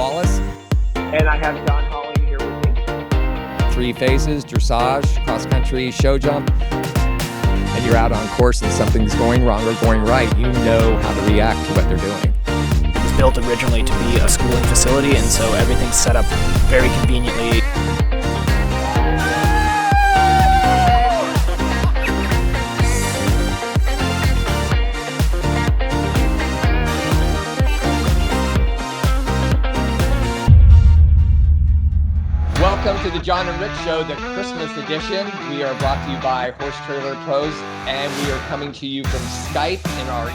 Wallace. And I have Don Holly here with me. Three phases, dressage, cross-country, show jump. And you're out on course and something's going wrong or going right. You know how to react to what they're doing. It was built originally to be a schooling facility, and so everything's set up very conveniently. Welcome to the Jon and Rick Show, the Christmas edition. We are brought to you by Horse Trailer Pros, and we are coming to you from Skype in our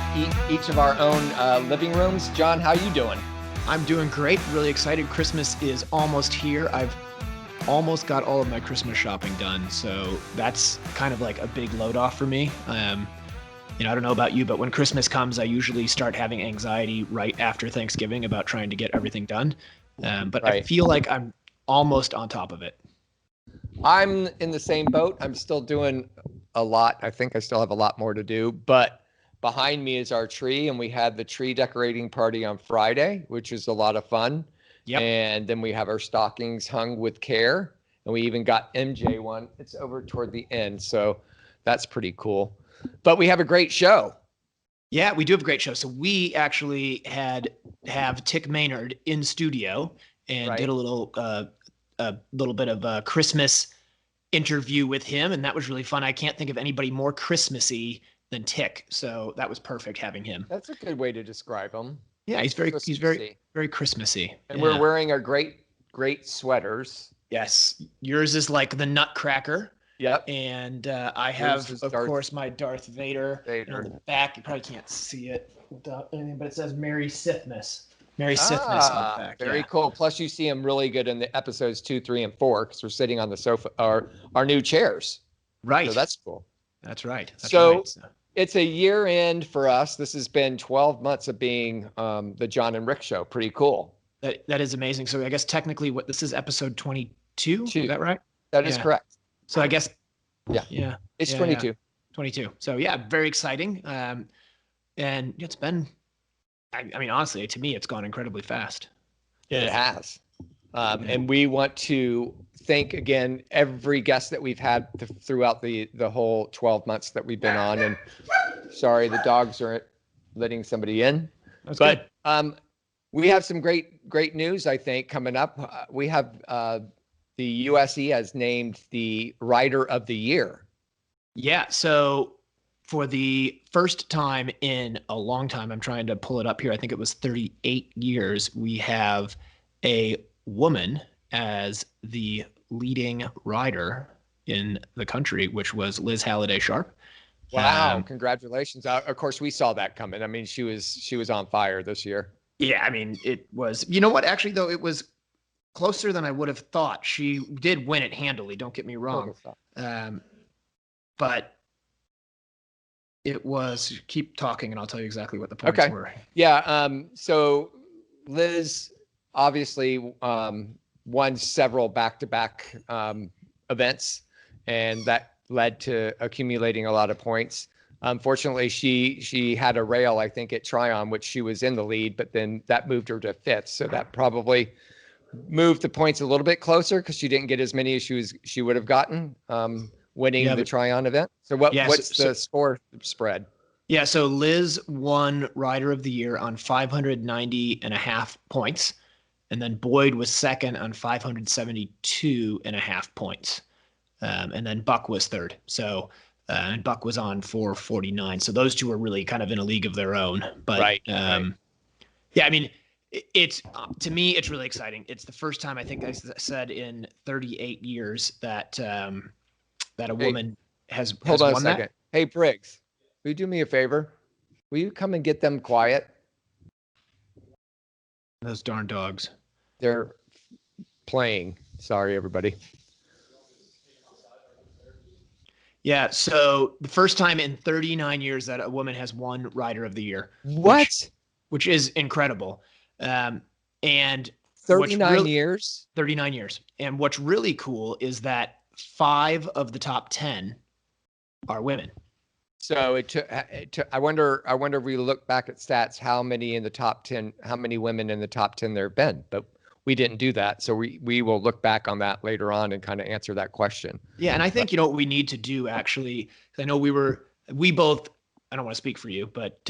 each of our own living rooms. Jon, how you doing? I'm doing great. Really excited. Christmas is almost here. I've almost got all of my Christmas shopping done, so that's kind of like a big load off for me. I don't know about you, but when Christmas comes, I usually start having anxiety right after Thanksgiving about trying to get everything done. But right. I feel like I'm almost on top of it. I'm in the same boat. I'm still doing a lot. I think I still have a lot more to do, but behind me is our tree, and we had the tree decorating party on Friday, which is a lot of fun. Yep. And then we have our stockings hung with care, and we even got MJ one. It's over toward the end, so that's pretty cool. But we have a great show. Yeah, we do have a great show. So we actually have Tik Maynard in studio and right. did a little bit of a Christmas interview with him, and that was really fun. I can't think of anybody more Christmassy than Tik, so that was perfect having him. That's a good way to describe him. Yeah, he's very Christmassy. And we're wearing our great sweaters. Yes, yours is like the Nutcracker. Yep. And I have, of course, my Darth Vader. On the back. You probably can't see it without anything, but it says Merry Sithmas. Merry Sithmas on the back. Very cool. Plus, you see him really good in the episodes 2, 3, and 4 because we're sitting on the sofa, our new chairs. Right. So that's cool. That's right. So it's a year end for us. This has been 12 months of being the Jon and Rick Show. Pretty cool. That is amazing. So I guess technically, this is episode 22. Is that right? That is correct. So I guess. Yeah. It's 22. 22. So yeah, very exciting. And it's been. I mean, honestly, to me, it's gone incredibly fast. It has. And we want to thank again every guest that we've had throughout the whole 12 months that we've been on. And sorry, the dogs aren't letting somebody in. That's good. We have some great news, I think, coming up. We have the USE has named the Rider of the Year. Yeah. So for the first time in a long time, I'm trying to pull it up here. I think it was 38 years. We have a woman as the leading rider in the country, which was Liz Halliday Sharp. Wow. Congratulations. Of course, we saw that coming. I mean, she was on fire this year. Yeah. I mean, it was, you know what, actually, though, it was closer than I would have thought. She did win it handily. Don't get me wrong. But it was, keep talking and I'll tell you exactly what the points were. Yeah. So Liz obviously won several back-to-back events, and that led to accumulating a lot of points. Unfortunately, she had a rail, I think, at Tryon, which she was in the lead, but then that moved her to 5th. So that probably moved the points a little bit closer because she didn't get as many as she would have gotten. Winning the Tryon event. So what's the score spread? Yeah, so Liz won Rider of the Year on 590.5 points, and then Boyd was second on 572.5 points, and then Buck was third. So and Buck was on 449. So those two are really kind of in a league of their own. But yeah, I mean, it's to me, it's really exciting. It's the first time I think I said in 38 years that. That a woman has hold on won a second. That. Hey, Briggs, will you do me a favor? Will you come and get them quiet? Those darn dogs. They're playing. Sorry, everybody. Yeah, so the first time in 39 years that a woman has won Rider of the Year. What? Which is incredible. And 39 years? 39 years. And what's really cool is that 5 of the top 10 are women. So it took, I wonder if we look back at stats, how many in the top 10, how many women in the top 10 there have been, but we didn't do that. So we will look back on that later on and kind of answer that question. Yeah, and I think what we need to do actually, 'cause I know we both, I don't want to speak for you, but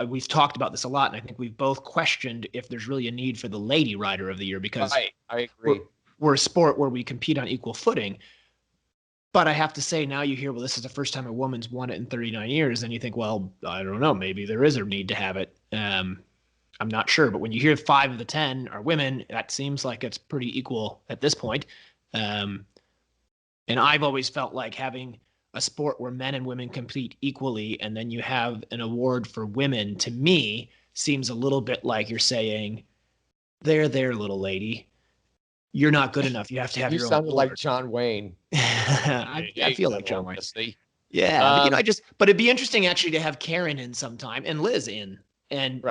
we've talked about this a lot, and I think we've both questioned if there's really a need for the Lady Rider of the Year, because I agree. We're a sport where we compete on equal footing. But I have to say, now you hear, well, this is the first time a woman's won it in 39 years, and you think, well, I don't know, maybe there is a need to have it. I'm not sure, but when you hear 5 of the 10 are women, that seems like it's pretty equal at this point. And I've always felt like having a sport where men and women compete equally, and then you have an award for women, to me, seems a little bit like you're saying, there, little lady, you're not good enough. You have to have your own award. You sounded like John Wayne. I feel like John Wayne. Honestly. Yeah, but it'd be interesting actually to have Karen in sometime and Liz in and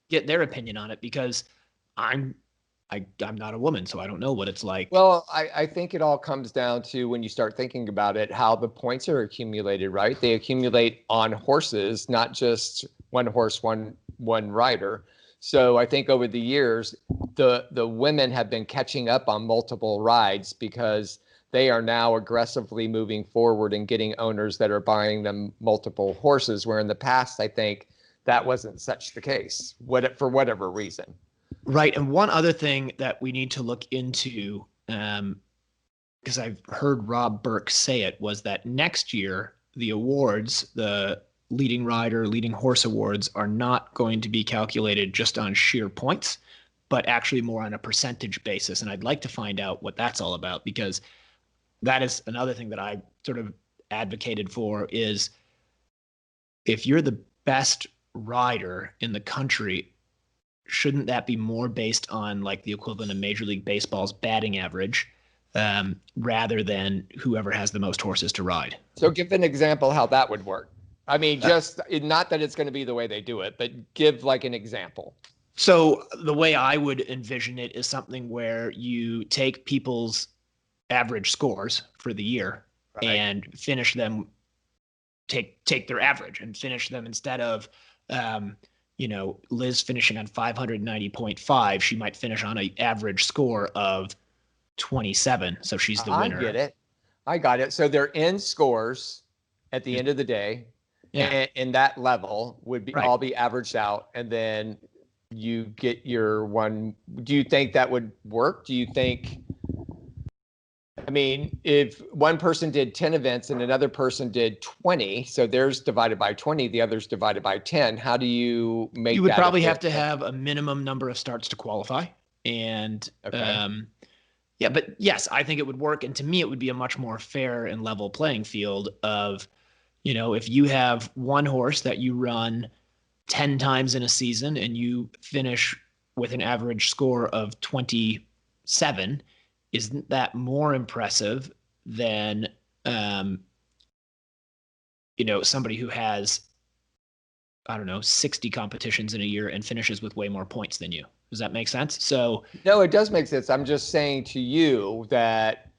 get their opinion on it, because I'm not a woman, so I don't know what it's like. Well, I think it all comes down to, when you start thinking about it, how the points are accumulated, right? They accumulate on horses, not just one horse, one rider. So I think over the years, the women have been catching up on multiple rides, because they are now aggressively moving forward and getting owners that are buying them multiple horses, where in the past, I think that wasn't such the case, for whatever reason. Right. And one other thing that we need to look into, because I've heard Rob Burke say it, was that next year, the awards, the leading rider, leading horse awards, are not going to be calculated just on sheer points, but actually more on a percentage basis. And I'd like to find out what that's all about, because that is another thing that I sort of advocated for, is if you're the best rider in the country, shouldn't that be more based on like the equivalent of Major League Baseball's batting average, rather than whoever has the most horses to ride? So give an example how that would work. I mean, just not that it's going to be the way they do it, but give like an example. So the way I would envision it is something where you take people's average scores for the year and finish them, take their average and finish them, instead of, Liz finishing on 590.5, she might finish on an average score of 27. So she's the winner. I got it. So their end scores at the end of the day, and that level would be all be averaged out, and then you get your one. Do you think that would work? Do you think, I mean, if one person did 10 events and another person did 20, so theirs divided by 20, the other's divided by 10, how do you make that? You would probably have to have a minimum number of starts to qualify. And but yes, I think it would work. And to me, it would be a much more fair and level playing field of, if you have one horse that you run 10 times in a season and you finish with an average score of 27, isn't that more impressive than, somebody who has, 60 competitions in a year and finishes with way more points than you? Does that make sense? So no, it does make sense. I'm just saying to you that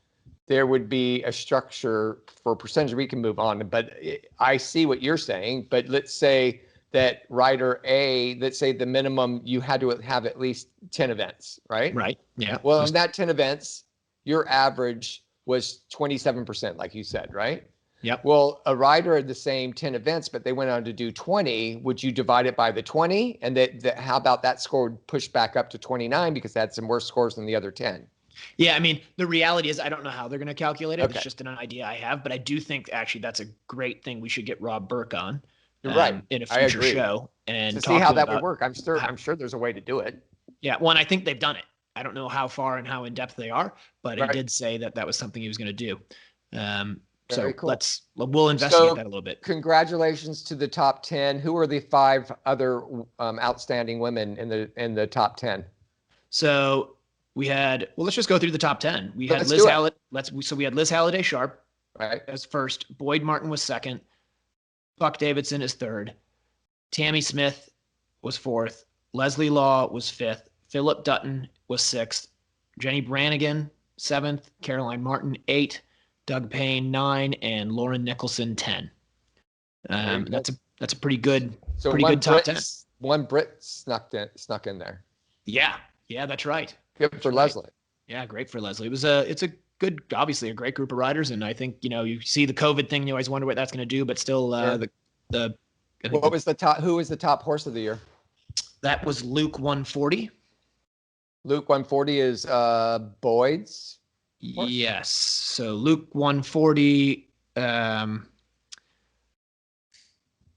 there would be a structure for percentage. We can move on, but I see what you're saying. But let's say that rider A, let's say the minimum, you had to have at least 10 events, right? Right. Yeah. Well, in that 10 events, your average was 27%, like you said, right? Yep. Well, a rider had the same 10 events, but they went on to do 20. Would you divide it by the 20? And how about that score would push back up to 29 because they had some worse scores than the other 10? Yeah, I mean, the reality is I don't know how they're going to calculate it. Okay. It's just an idea I have, but I do think actually that's a great thing we should get Rob Burke on in a future show and to talk see how that about, would work. I'm sure there's a way to do it. Yeah, well, and I think they've done it. I don't know how far and how in depth they are, but Right. he did say that was something he was going to do. Very So cool. we'll investigate that a little bit. Congratulations to the top 10. Who are the 5 other outstanding women in the top 10? So we had, let's just go through the top 10. We had Let's Liz do it. Halliday. So we had Liz Halliday Sharp Right. as first. Boyd Martin was second. Buck Davidson is third. Tammy Smith was fourth. Leslie Law was fifth. Philip Dutton was sixth. Jenny Brannigan, seventh. Caroline Martin, 8. Doug Payne, 9, and Lauren Nicholson, 10. That's a pretty good, So pretty good top 10. One Brit snuck in there. Yeah, that's right. Good for Leslie. Yeah, great for Leslie. It's a good, obviously a great group of riders, and I think you see the COVID thing, you always wonder what that's going to do, but still, who was the top horse of the year? That was Luke 140. Luke 140 is Boyd's horse? Yes. So Luke 140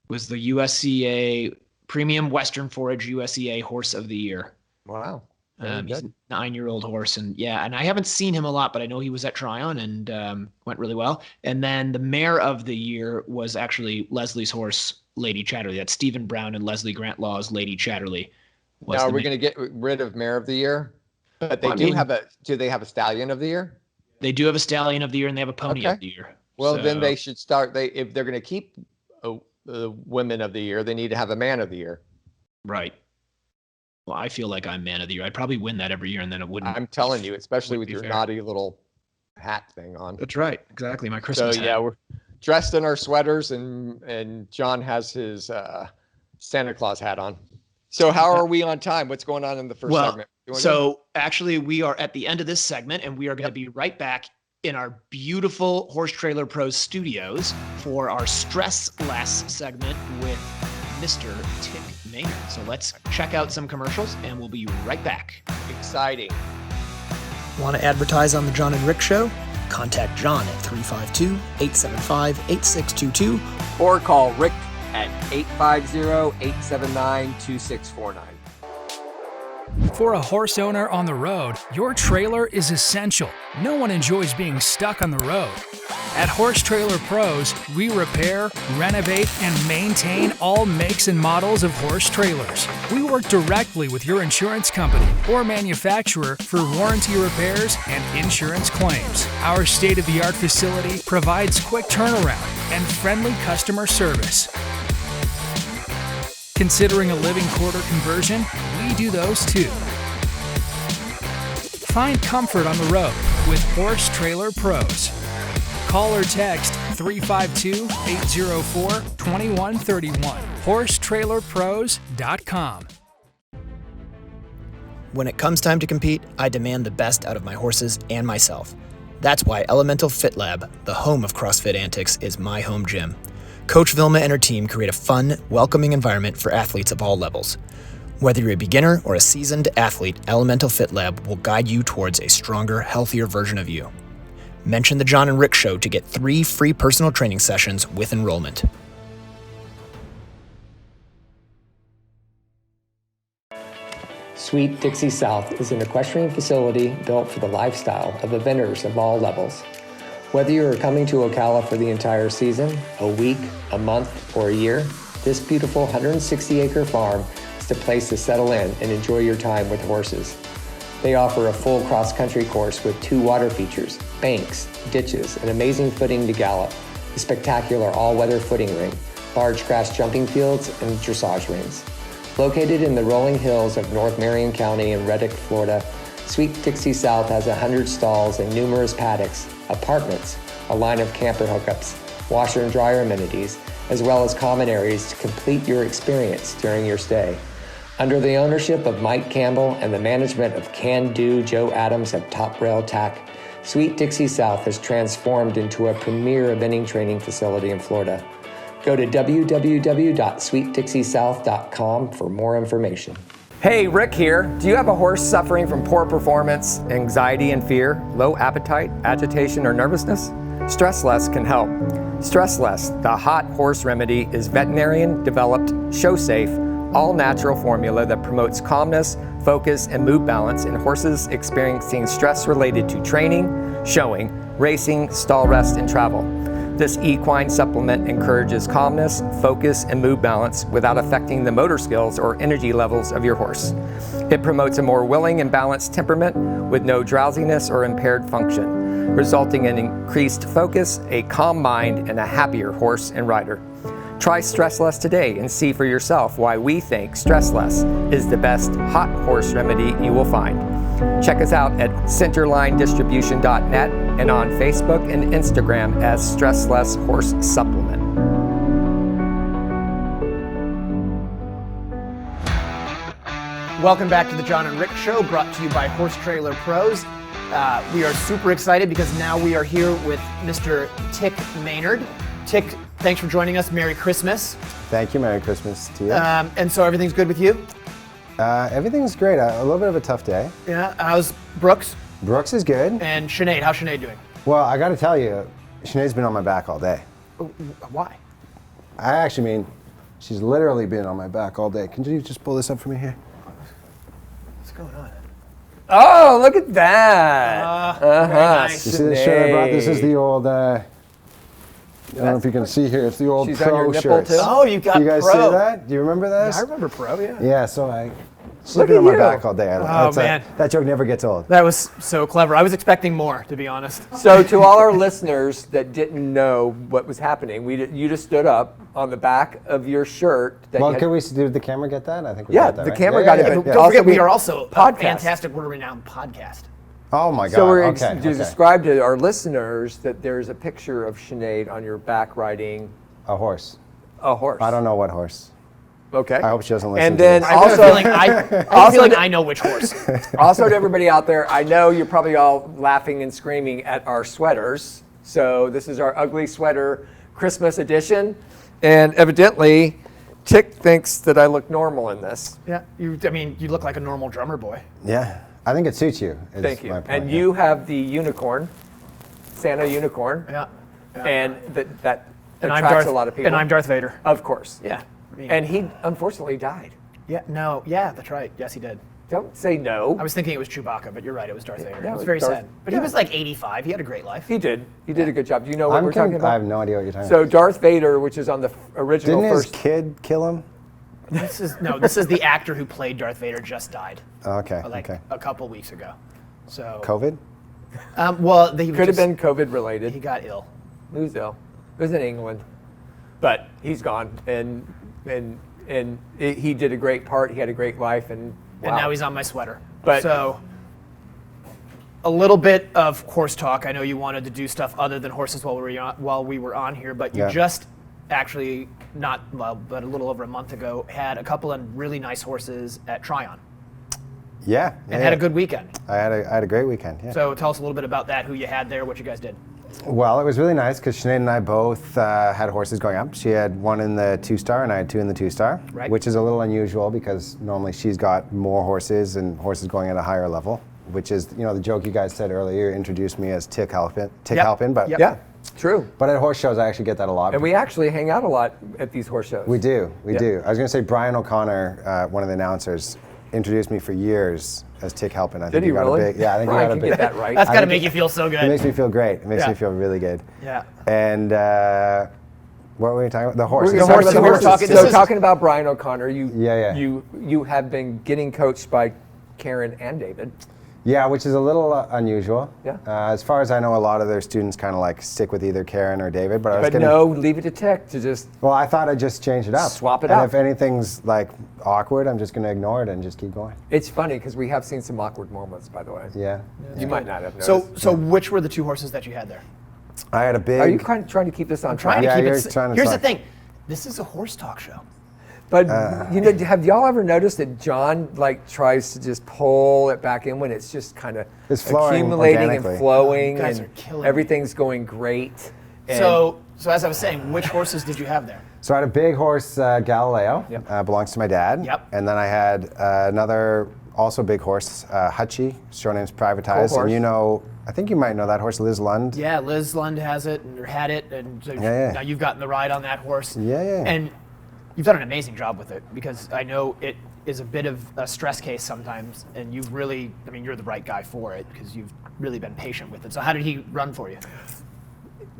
was the USCA Premium Western Forage USCA Horse of the Year. Wow. He's a 9-year-old horse, and I haven't seen him a lot, but I know he was at Tryon and went really well. And then the Mare of the Year was actually Leslie's horse, Lady Chatterley. That's Stephen Brown and Leslie Grantlaw's Lady Chatterley. Now, are we going to get rid of Mare of the Year? But they do they have a Stallion of the Year? They do have a Stallion of the Year, and they have a Pony of the Year. Well, then they should start. If they're going to keep the Women of the Year, they need to have a Man of the Year. Right. Well, I feel like I'm Man of the Year. I'd probably win that every year, and then it wouldn't. I'm telling you, especially with your naughty little hat thing on. That's right. Exactly. My Christmas hat. So, yeah, we're dressed in our sweaters, and John has his Santa Claus hat on. So how are we on time? What's going on in the first segment? So actually, we are at the end of this segment, and we are going to be right back in our beautiful Horse Trailer Pros studios for our Stress Less segment with Mr. Tik Maynard. So let's check out some commercials, and we'll be right back. Exciting. Want to advertise on the Jon and Rick Show? Contact John at 352-875-8622 Or call Rick at 850-879-2649. For a horse owner on the road, your trailer is essential. No one enjoys being stuck on the road. At Horse Trailer Pros, we repair, renovate, and maintain all makes and models of horse trailers. We work directly with your insurance company or manufacturer for warranty repairs and insurance claims. Our state-of-the-art facility provides quick turnaround and friendly customer service. Considering a living quarter conversion? We do those too. Find comfort on the road with Horse Trailer Pros. Call or text 352-804-2131. HorseTrailerPros.com. When it comes time to compete, I demand the best out of my horses and myself. That's why Elemental Fit Lab, the home of CrossFit antics, is my home gym. Coach Vilma and her team create a fun, welcoming environment for athletes of all levels. Whether you're a beginner or a seasoned athlete, Elemental Fit Lab will guide you towards a stronger, healthier version of you. Mention the Jon and Rick Show to get 3 free personal training sessions with enrollment. Sweet Dixie South is an equestrian facility built for the lifestyle of eventers of all levels. Whether you are coming to Ocala for the entire season, a week, a month, or a year, this beautiful 160-acre farm is the place to settle in and enjoy your time with horses. They offer a full cross-country course with 2 water features, banks, ditches, and amazing footing to gallop, a spectacular all-weather footing ring, large grass jumping fields, and dressage rings. Located in the rolling hills of North Marion County in Reddick, Florida, Sweet Dixie South has 100 stalls and numerous paddocks, apartments, a line of camper hookups, washer and dryer amenities, as well as common areas to complete your experience during your stay. Under the ownership of Mike Campbell and the management of Can-Do Joe Adams of Top Rail Tack, Sweet Dixie South has transformed into a premier eventing training facility in Florida. Go to www.sweetdixiesouth.com for more information. Hey, Rick here. Do you have a horse suffering from poor performance, anxiety and fear, low appetite, agitation, or nervousness? Stress Less can help. Stress Less, the hot horse remedy, is veterinarian-developed, show-safe, all-natural formula that promotes calmness, focus, and mood balance in horses experiencing stress related to training, showing, racing, stall rest, and travel. This equine supplement encourages calmness, focus, and mood balance without affecting the motor skills or energy levels of your horse. It promotes a more willing and balanced temperament with no drowsiness or impaired function, resulting in increased focus, a calm mind, and a happier horse and rider. Try Stress Less today and see for yourself why we think Stress Less is the best hot horse remedy you will find. Check us out at centerlinedistribution.net and on Facebook and Instagram as Stress Less Horse Supplement. Welcome back to the Jon and Rick Show, brought to you by Horse Trailer Pros. We are super excited because now we are here with Mr. Tik Maynard. Tik, thanks for joining us. Merry Christmas. Thank you. Merry Christmas to you. And so everything's good with you? Everything's great. A little bit of a tough day. Yeah. How's Brooks? Brooks is good. And Sinead, how's Sinead doing? Well, I got to tell you, Sinead's been on my back all day. Why? I actually mean, she's literally been on my back all day. Can you just pull this up for me here? What's going on? Oh, look at that. Very nice. You see this shirt I brought? This is the old, I don't know if you can see here. It's the old She's on Pro your nipple shirts. too? Oh, you got You guys Pro. see that? Do you remember this? Yeah, I remember Pro, yeah. Yeah, so she's Look been at on my you. back all day. Oh, man. That joke never gets old. That was so clever. I was expecting more, to be honest. So to all our listeners that didn't know what was happening, you just stood up on the back of your shirt. That Well, you had, can we, did the camera get that? I think we Yeah, got that, the right? camera got it, Yeah, but yeah. Don't forget, Also, we are also a podcast. fantastic, world-renowned podcast. Oh my God, So we're okay. to describe to our listeners that there's a picture of Sinead on your back riding A horse. a horse. I don't know what horse. Okay. I hope she doesn't listen And to then this. I have a also, feeling I feel like I know which horse. also to everybody out there, I know you're probably all laughing and screaming at our sweaters. So this is our ugly sweater Christmas edition, and evidently, Tik thinks that I look normal in this. Yeah, you look like a normal drummer boy. Yeah, I think it suits you. is Thank you. my point, And yeah. you have the unicorn, Santa unicorn, Yeah. and that And I'm attracts Darth, a lot of people. And I'm Darth Vader. Of course. Yeah. And he unfortunately died. Yeah, no, yeah, that's right. Yes, he did. Don't say no. I was thinking it was Chewbacca, but you're right, it was Darth Vader. yeah, It was it very was Darth- sad. But yeah. he was like 85. He had a great life. He did. He did a good job. Do you know what we're talking I about? have no idea what you're talking So about. Darth Vader, which is on the original Didn't his first. kid kill him? This is the actor who played Darth Vader just died Oh, okay, like okay. a couple weeks ago. So COVID? well, he Could have been COVID related. he got ill. He was ill. It was in England, but he's gone, and he did a great part. He had a great life, and And now he's on my sweater. But- so a little bit of horse talk. I know you wanted to do stuff other than horses while we were on here, but you Yeah. just actually but a little over a month ago had a couple of really nice horses at Tryon Yeah. and had a good weekend. I had a great weekend, yeah. So tell us a little bit about that, who you had there, what you guys did. Well, it was really nice because Sinead and I both had horses going up. She had one in the 2-star and I had 2 in the 2-star, Right. which is a little unusual because normally she's got more horses and horses going at a higher level, which is, the joke you guys said earlier introduced me as Tik Halpin, but Yep. yeah, true. but at horse shows I actually get that a lot. And we actually hang out a lot at these horse shows. We do. Yeah. I was going to say Brian O'Connor, one of the announcers, introduced me for years as Tik Halpin. I think Did he got really? a big. Yeah, I think Brian he got a can big. get that right. That's got to think make you feel so It good. makes me feel great. It makes Yeah. me feel really good. Yeah. And what were we talking about? The horses. We're talking about the horses. horses. This So is- talking about Brian O'Connor, Yeah. you have been getting coached by Karen and David. Yeah, which is a little unusual. Yeah. As far as I know, a lot of their students kind of like stick with either Karen or David. But I was But getting. no, leave it to Tik to just. Well, I thought I'd just change it up. Swap it and up. if anything's like awkward, I'm just going to ignore it and just keep going. It's funny because we have seen some awkward moments, by the way. Yeah. You might not have noticed. So which were the 2 horses that you had there? I had a big. Are you kind of trying to keep this on Trying track? Yeah, to keep you're it. trying to Here's the talk. thing. This is a horse talk show. But have y'all ever noticed that John tries to just pull it back in when it's just kind of It's flowing accumulating and organically. flowing You guys and are killing me. everything's going great. And So as I was saying, which horses did you have there? So I had a big horse, Galileo, Yep. belongs to my dad. Yep. And then I had another also big horse, Hutchie, show name's Privatized. Cool horse. And I think you might know that horse, Liz Lund. Yeah, Liz Lund has it or had it, and so Yeah. now you've gotten the ride on that horse. Yeah. And you've done an amazing job with it because I know it is a bit of a stress case sometimes, and you've really, you're the right guy for it because you've really been patient with it. So how did he run for you?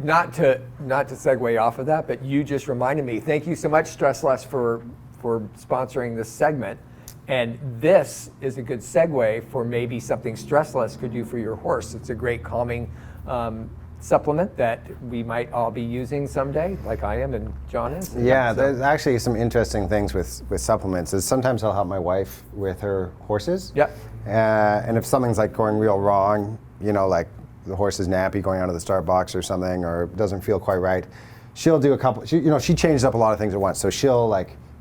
not to segue off of that, but you just reminded me. Thank you so much, Stressless, for sponsoring this segment. And this is a good segue for maybe something Stressless could do for your horse. It's a great calming supplement that we might all be using someday, like I am and Jon is. Yeah, So- there's actually some interesting things with supplements. Is sometimes I'll help my wife with her horses. Yep. And if something's like going real wrong, like the horse is nappy going out of the start box or something, or doesn't feel quite right, she'll do a couple. She changes up a lot of things at once. So she'll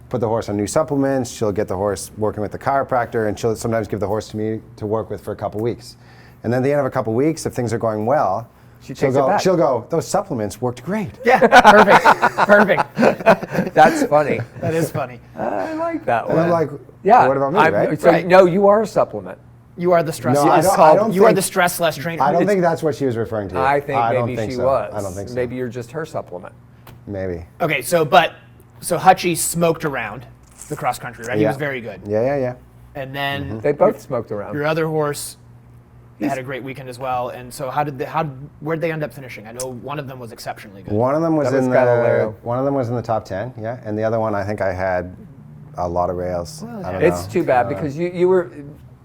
put the horse on new supplements. She'll get the horse working with the chiropractor, and she'll sometimes give the horse to me to work with for a couple weeks. And then at the end of a couple weeks, if things are going well, she'll go, those supplements worked great. Yeah, perfect. That's funny. That is funny. I like that one. And I'm like, yeah. what about me, right? So, no, you are a supplement. You are the stress. No, I don't you are think- the stress less trainer. I don't think that's what she was referring to. I think don't maybe think she so. was. I don't think so. Maybe you're just her supplement. Maybe. Okay, so Hutchie smoked around the cross country, right? He Yeah. was very good. Yeah. And then They both smoked around. your other horse had a great weekend as well. And so where'd they end up finishing? I know one of them was exceptionally good. One of them was That was in Galileo. One of them was in the top 10, yeah, and the other one I think I had a lot of rails. I don't It's know. too bad because you were.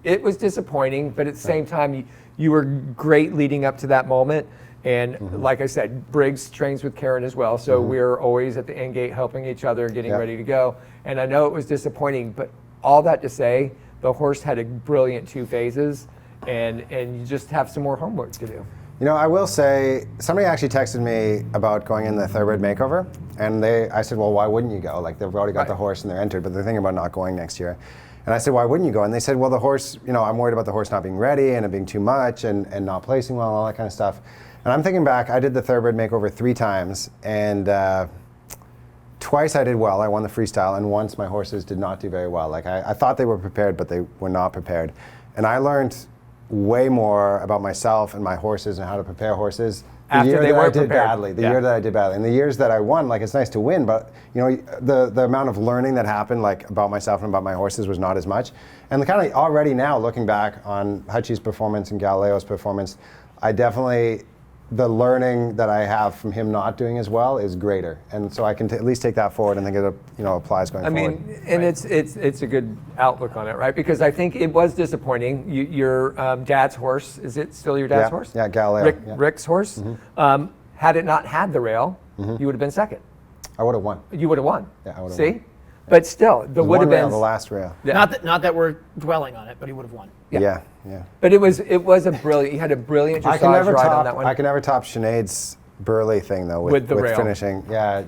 It was disappointing, but at the same time, you were great leading up to that moment. And like I said, Briggs trains with Karen as well, so we're always at the end gate helping each other, getting ready to go. And I know it was disappointing, but all that to say, the horse had a brilliant 2 phases, and you just have some more homework to do. You know, I will say, somebody actually texted me about going in the Thoroughbred makeover, and I said, well, why wouldn't you go? Like, they've already got the horse and they're entered, but they're thinking about not going next year. And I said, why wouldn't you go? And they said, well, the horse, I'm worried about the horse not being ready and it being too much and not placing well and all that kind of stuff. And I'm thinking back, I did the Thoroughbred makeover 3 times, and twice I did well. I won the freestyle, and once my horses did not do very well. Like, I thought they were prepared, but they were not prepared. And I learned way more about myself and my horses and how to prepare horses After year they that I were did prepared. badly. The Yeah. year that I did badly. And the years that I won, like, it's nice to win, but the amount of learning that happened, like, about myself and about my horses was not as much. And kind of already now, looking back on Hutchie's performance and Galileo's performance, the learning that I have from him not doing as well is greater, and so I can at least take that forward and think it applies going forward. I mean, and it's a good outlook on it, right? Because I think it was disappointing. Your dad's horse, is it still your dad's horse? Yeah, Galileo. Rick's horse. Had it not had the rail, you would have been second. I would have won. You would have won. Yeah, I would have See? won. But still, the would have been the last rail. Yeah. Not that we're dwelling on it, but he would have won. Yeah. But it was a brilliant. You had a brilliant I dressage can never ride top. on that one. I can never top Sinead's Burley thing though With the rail. finishing. Yeah,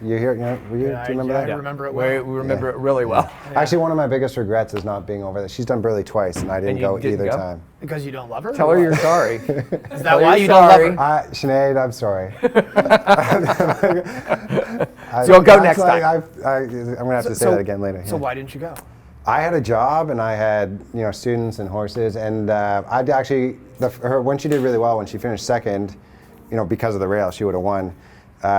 you hear? Do you remember that? I remember it well. We remember it really well. Actually, one of my biggest regrets is not being over there. She's done Burley twice, and I didn't And you go didn't either go? time. Because you don't love her? Tell her you're sorry. Is that why you don't love her? Sinead, I'm sorry. So go next time. I'm gonna have to say that again later. So yeah. why didn't you go? I had a job and I had students and horses, and I'd actually when she did really well, when she finished second, because of the rail, she would have won.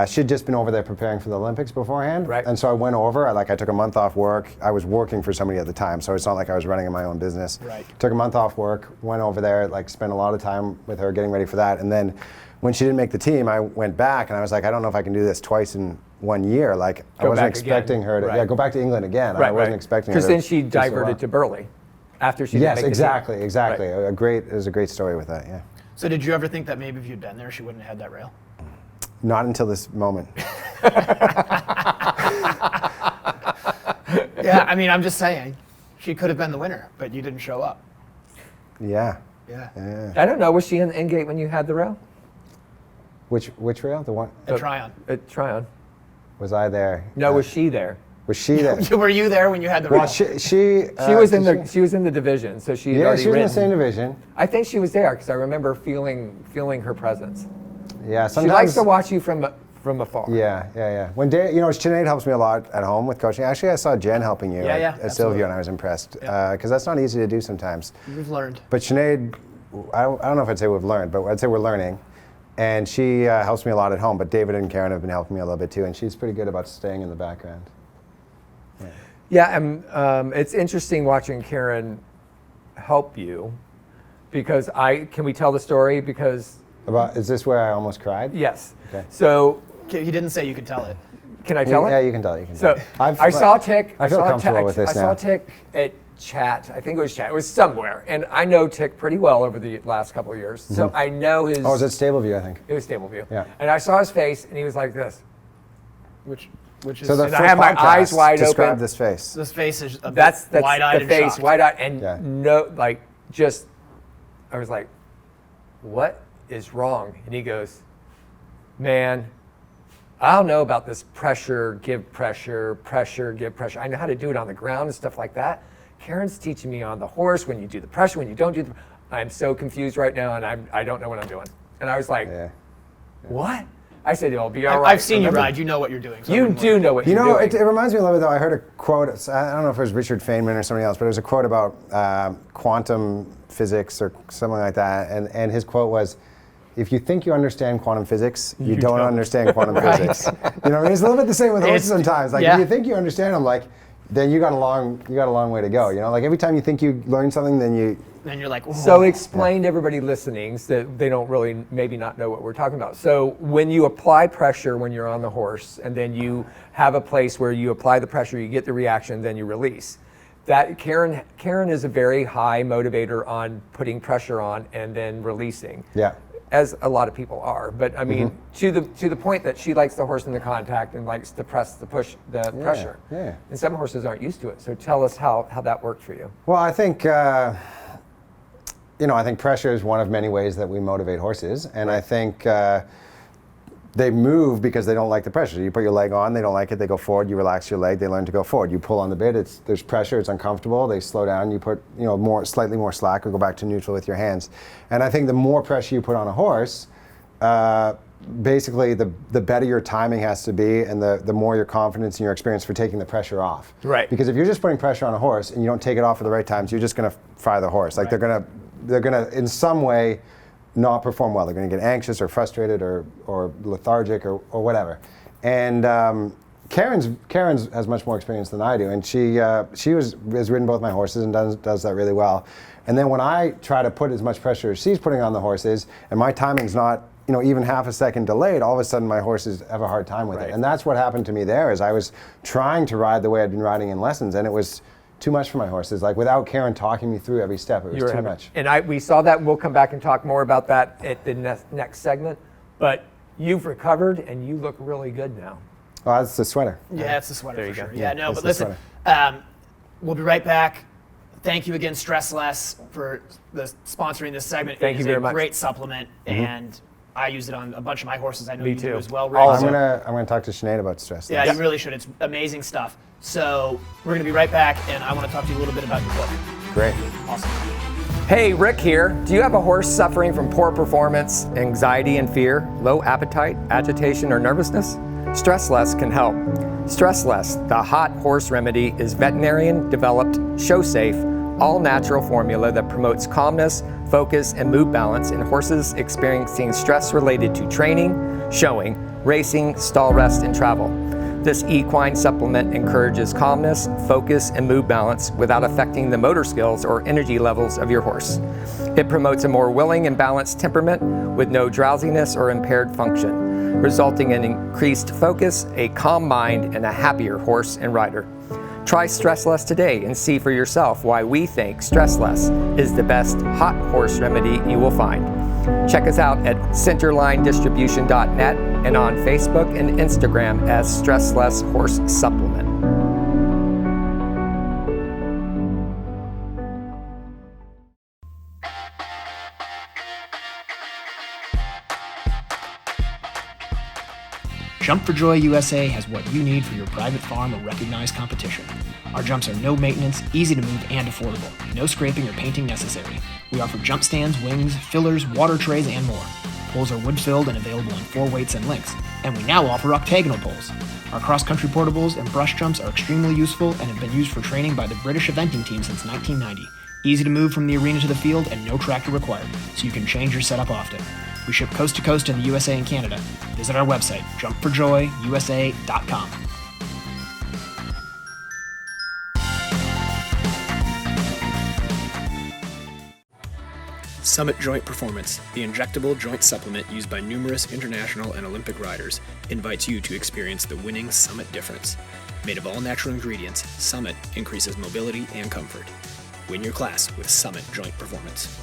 She'd just been over there preparing for the Olympics beforehand, right. And so I went over. I took a month off work. I was working for somebody at the time, so it's not like I was running my own business. Right. Took a month off work, went over there, spent a lot of time with her getting ready for that, and then when she didn't make the team, I went back and I was like, I don't know if I can do this twice in 1 year. I wasn't back expecting again. her to Right. go back to England again. I wasn't expecting her to. Because then she do so well. diverted to Burley after she Yes, didn't make exactly. the team. Right. It was a great story with that. Yeah. So did you ever think that maybe if you'd been there, she wouldn't have had that rail? Not until this moment. Yeah, I mean, I'm just saying. She could have been the winner, but you didn't show up. Yeah. Yeah. I don't know. Was she in the end gate when you had the rail? Which rail? The one? At Tryon. At Tryon. Was I there? No, was she there? Was she there? Were you there when you had the rail? Well, she was in the division, so she had Yeah, already she was in ridden. the same division. I think she was there because I remember feeling her presence. Yeah, She sometimes. likes to watch you from afar. Yeah. When Sinead helps me a lot at home with coaching. Actually, I saw Jen helping you at absolutely. Silvio, and I was impressed because that's not easy to do sometimes. We've learned. But Sinead, I don't know if I'd say we've learned, but I'd say we're learning. And she helps me a lot at home, but David and Karen have been helping me a little bit too, and she's pretty good about staying in the background. Yeah, and it's interesting watching Karen help you because can we tell the story? Because Is this where I almost cried? yes. Okay. So He didn't say you could tell it. can I tell it? Yeah, you can tell it. So I saw Tik. I feel comfortable with this I saw now. Tik at Chat. I think it was Chat. It was somewhere, and I know Tik pretty well over the last couple of years. So I know his. Oh, it was at Stableview, I think. It was Stableview. Yeah. And I saw his face, and he was like this. Which is So the And first I have my podcast, eyes wide describe open. this face. this face is a bit That's wide-eyed the and face, shocked. wide-eyed, and Yeah. just. I was like, "What is wrong?" And he goes, "Man, I don't know about this pressure, give pressure, pressure, give pressure. I know how to do it on the ground and stuff like that. Karen's teaching me on the horse when you do the pressure, when you don't do the. I'm so confused right now, and I don't know what I'm doing. And I was like, what? I said, it'll be all right. I've seen you ride. You know what you're doing. So you do know what you're doing. It reminds me a little bit, though. I heard a quote. I don't know if it was Richard Feynman or somebody else, but it was a quote about quantum physics or something like that. And his quote was, if you think you understand quantum physics, you don't understand quantum physics. You know, it's a little bit the same with horses sometimes. Like, if you think you understand them, like, then you got a long way to go. You know, like every time you think you learn something, then you're like, whoa. So explain to everybody listening that they don't really maybe not know what we're talking about. So when you apply pressure when you're on the horse, and then you have a place where you apply the pressure, you get the reaction, then you release. That Karen is a very high motivator on putting pressure on and then releasing. Yeah. As a lot of people are, but I mean, to the point that she likes the horse in the contact and likes to push the pressure. Yeah. And some horses aren't used to it. So tell us how that worked for you. Well, I think I think pressure is one of many ways that we motivate horses, and I think they move because they don't like the pressure. You put your leg on, they don't like it, they go forward. You relax your leg, they learn to go forward. You pull on the bit, there's pressure, it's uncomfortable. They slow down. You put slightly more slack, or go back to neutral with your hands. And I think the more pressure you put on a horse, basically the better your timing has to be, and the more your confidence and your experience for taking the pressure off. Right. Because if you're just putting pressure on a horse and you don't take it off at the right times, you're just going to fry the horse. Like they're gonna in some way not perform well. They're going to get anxious or frustrated or lethargic or whatever. And Karen's has much more experience than I do, and she has ridden both my horses and does that really well. And then when I try to put as much pressure as she's putting on the horses, and my timing's not even half a second delayed, all of a sudden my horses have a hard time with it. And that's what happened to me there. Is I was trying to ride the way I'd been riding in lessons, and it was too much for my horses. Like without Karen talking me through every step, it was too much. And we saw that, and we'll come back and talk more about that at the next segment. But you've recovered, and you look really good now. Oh, that's the sweater. Yeah, it's the sweater. There you for go. sure. Yeah, no, That's but the listen, we'll be right back. Thank you again, Stress Less, for sponsoring this segment. Thank you very much. Great supplement, and I use it on a bunch of my horses. I know Me you too. do as well, Rick. I'm gonna talk to Sinead about Stress Less. Yeah, you really should. It's amazing stuff. So we're going to be right back, and I want to talk to you a little bit about your book. Great. Awesome. Hey, Rick here. Do you have a horse suffering from poor performance, anxiety and fear, low appetite, agitation, or nervousness? Stress Less can help. Stress Less, the hot horse remedy, is veterinarian-developed, show-safe, all-natural formula that promotes calmness, focus, and mood balance in horses experiencing stress related to training, showing, racing, stall rest, and travel. This equine supplement encourages calmness, focus, and mood balance without affecting the motor skills or energy levels of your horse. It promotes a more willing and balanced temperament with no drowsiness or impaired function, resulting in increased focus, a calm mind, and a happier horse and rider. Try Stress Less today and see for yourself why we think Stress Less is the best hot horse remedy you will find. Check us out at centerlinedistribution.net and on Facebook and Instagram as Stress Less Horse Supplement. Jump for Joy USA has what you need for your private farm or recognized competition. Our jumps are no maintenance, easy to move, and affordable. No scraping or painting necessary. We offer jump stands, wings, fillers, water trays, and more. Poles are wood-filled and available in 4 weights and lengths. And we now offer octagonal poles. Our cross-country portables and brush jumps are extremely useful and have been used for training by the British eventing team since 1990. Easy to move from the arena to the field and no tractor required, so you can change your setup often. We ship coast to coast in the USA and Canada. Visit our website, jumpforjoyusa.com. Summit Joint Performance, the injectable joint supplement used by numerous international and Olympic riders, invites you to experience the winning Summit difference. Made of all natural ingredients, Summit increases mobility and comfort. Win your class with Summit Joint Performance.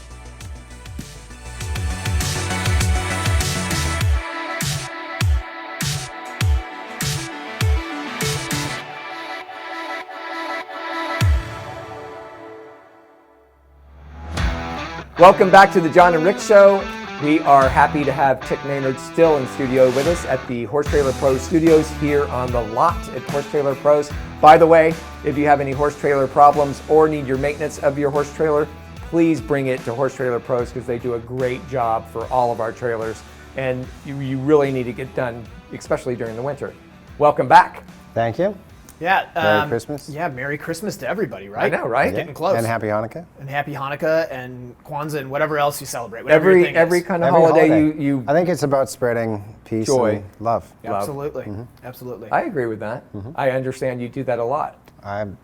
Welcome back to the Jon and Rick Show. We are happy to have Tik Maynard still in studio with us at the Horse Trailer Pros studios here on the lot at Horse Trailer Pros. By the way, if you have any horse trailer problems or need your maintenance of your horse trailer, please bring it to Horse Trailer Pros because they do a great job for all of our trailers. And you really need to get done, especially during the winter. Welcome back. Thank you. Yeah. Merry Christmas. Yeah, Merry Christmas to everybody, right? I know, right? Getting close. And Happy Hanukkah. And Happy Hanukkah and Kwanzaa and whatever else you celebrate. Whatever Every your thing is. kind of Every holiday you I think it's about spreading peace Joy. and love. Absolutely. Absolutely. I agree with that. I understand you do that a lot.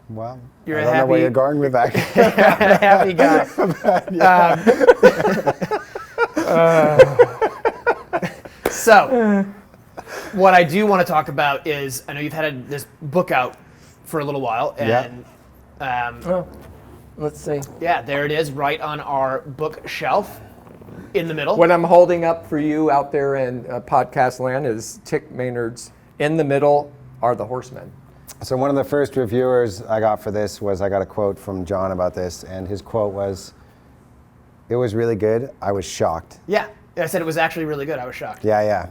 Well, You're I a don't know where happy- you're going with that. Happy guy. So, what I do want to talk about is, I know you've had this book out for a little while, and Let's see. yeah, there it is, right on our bookshelf in the middle. What I'm holding up for you out there in podcast land is Tik Maynard's In the Middle Are the Horsemen. So one of the first reviewers I got for this was, I got a quote from Jon about this, and his quote was, "It was really good. I was shocked." Yeah, I said it was actually really good. I was shocked. Yeah.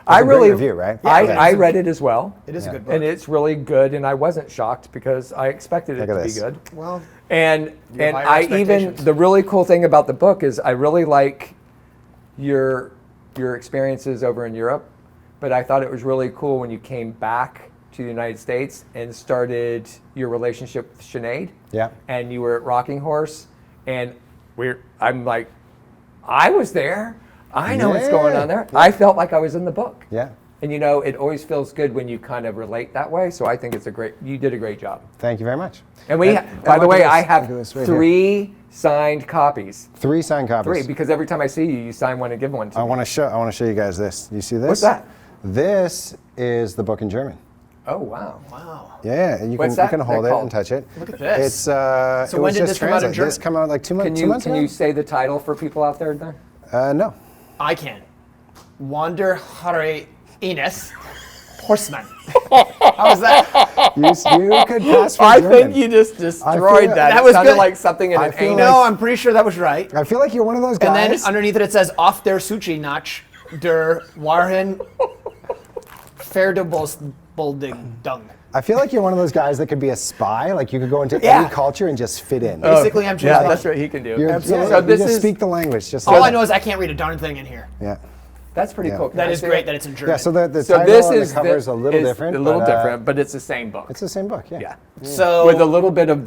I It's a great really review, right? I read it as well. It is a good book. And it's really good, and I wasn't shocked because I expected it Look at to be this. good. Well, And have higher I even expectations. the really cool thing about the book is I really like your experiences over in Europe, but I thought it was really cool when you came back to the United States and started your relationship with Sinead. Yeah. And you were at Rocking Horse, and I'm like, I was there. I know what's going on there. I felt like I was in the book. Yeah. And you know, it always feels good when you kind of relate that way. So I think you did a great job. Thank you very much. And by the look way, at I this. have Look at this right 3 signed copies. 3 signed copies. 3, because every time I see you, you sign one and give one to I me. want to show you guys this. You see this? What's that? This is the book in German. Oh, wow. wow. Yeah, and you What's can that? hold That it called? and touch it. Look at this. It's So it when was did just this come out in translated. This German? come out like 2 months. Can you say the title for people out there then? No. I can. Wander Hare Ines Horseman. How was that? You could pass for I German. think you just destroyed that. That It was sounded good. like something in I an feel anus. No, I'm pretty sure that was right. I feel like you're one of those And then guys. underneath it, it says, Auf der Suchi nach der Waren Pferdebosbolding. I feel like you're one of those guys that could be a spy. Like you could go into Yeah. any culture and just fit in. Basically, I'm Yeah, just that's what he can do. Absolutely. So you this just is speak the language. Just all I know is I can't read a darn thing in here. Yeah. that's pretty Yeah. cool. Can That I is see great it? that it's in German. Yeah. So the So title this and is the cover is a little different. A little but, different, but it's the same book. It's the same book. Yeah. Yeah. So With a little bit of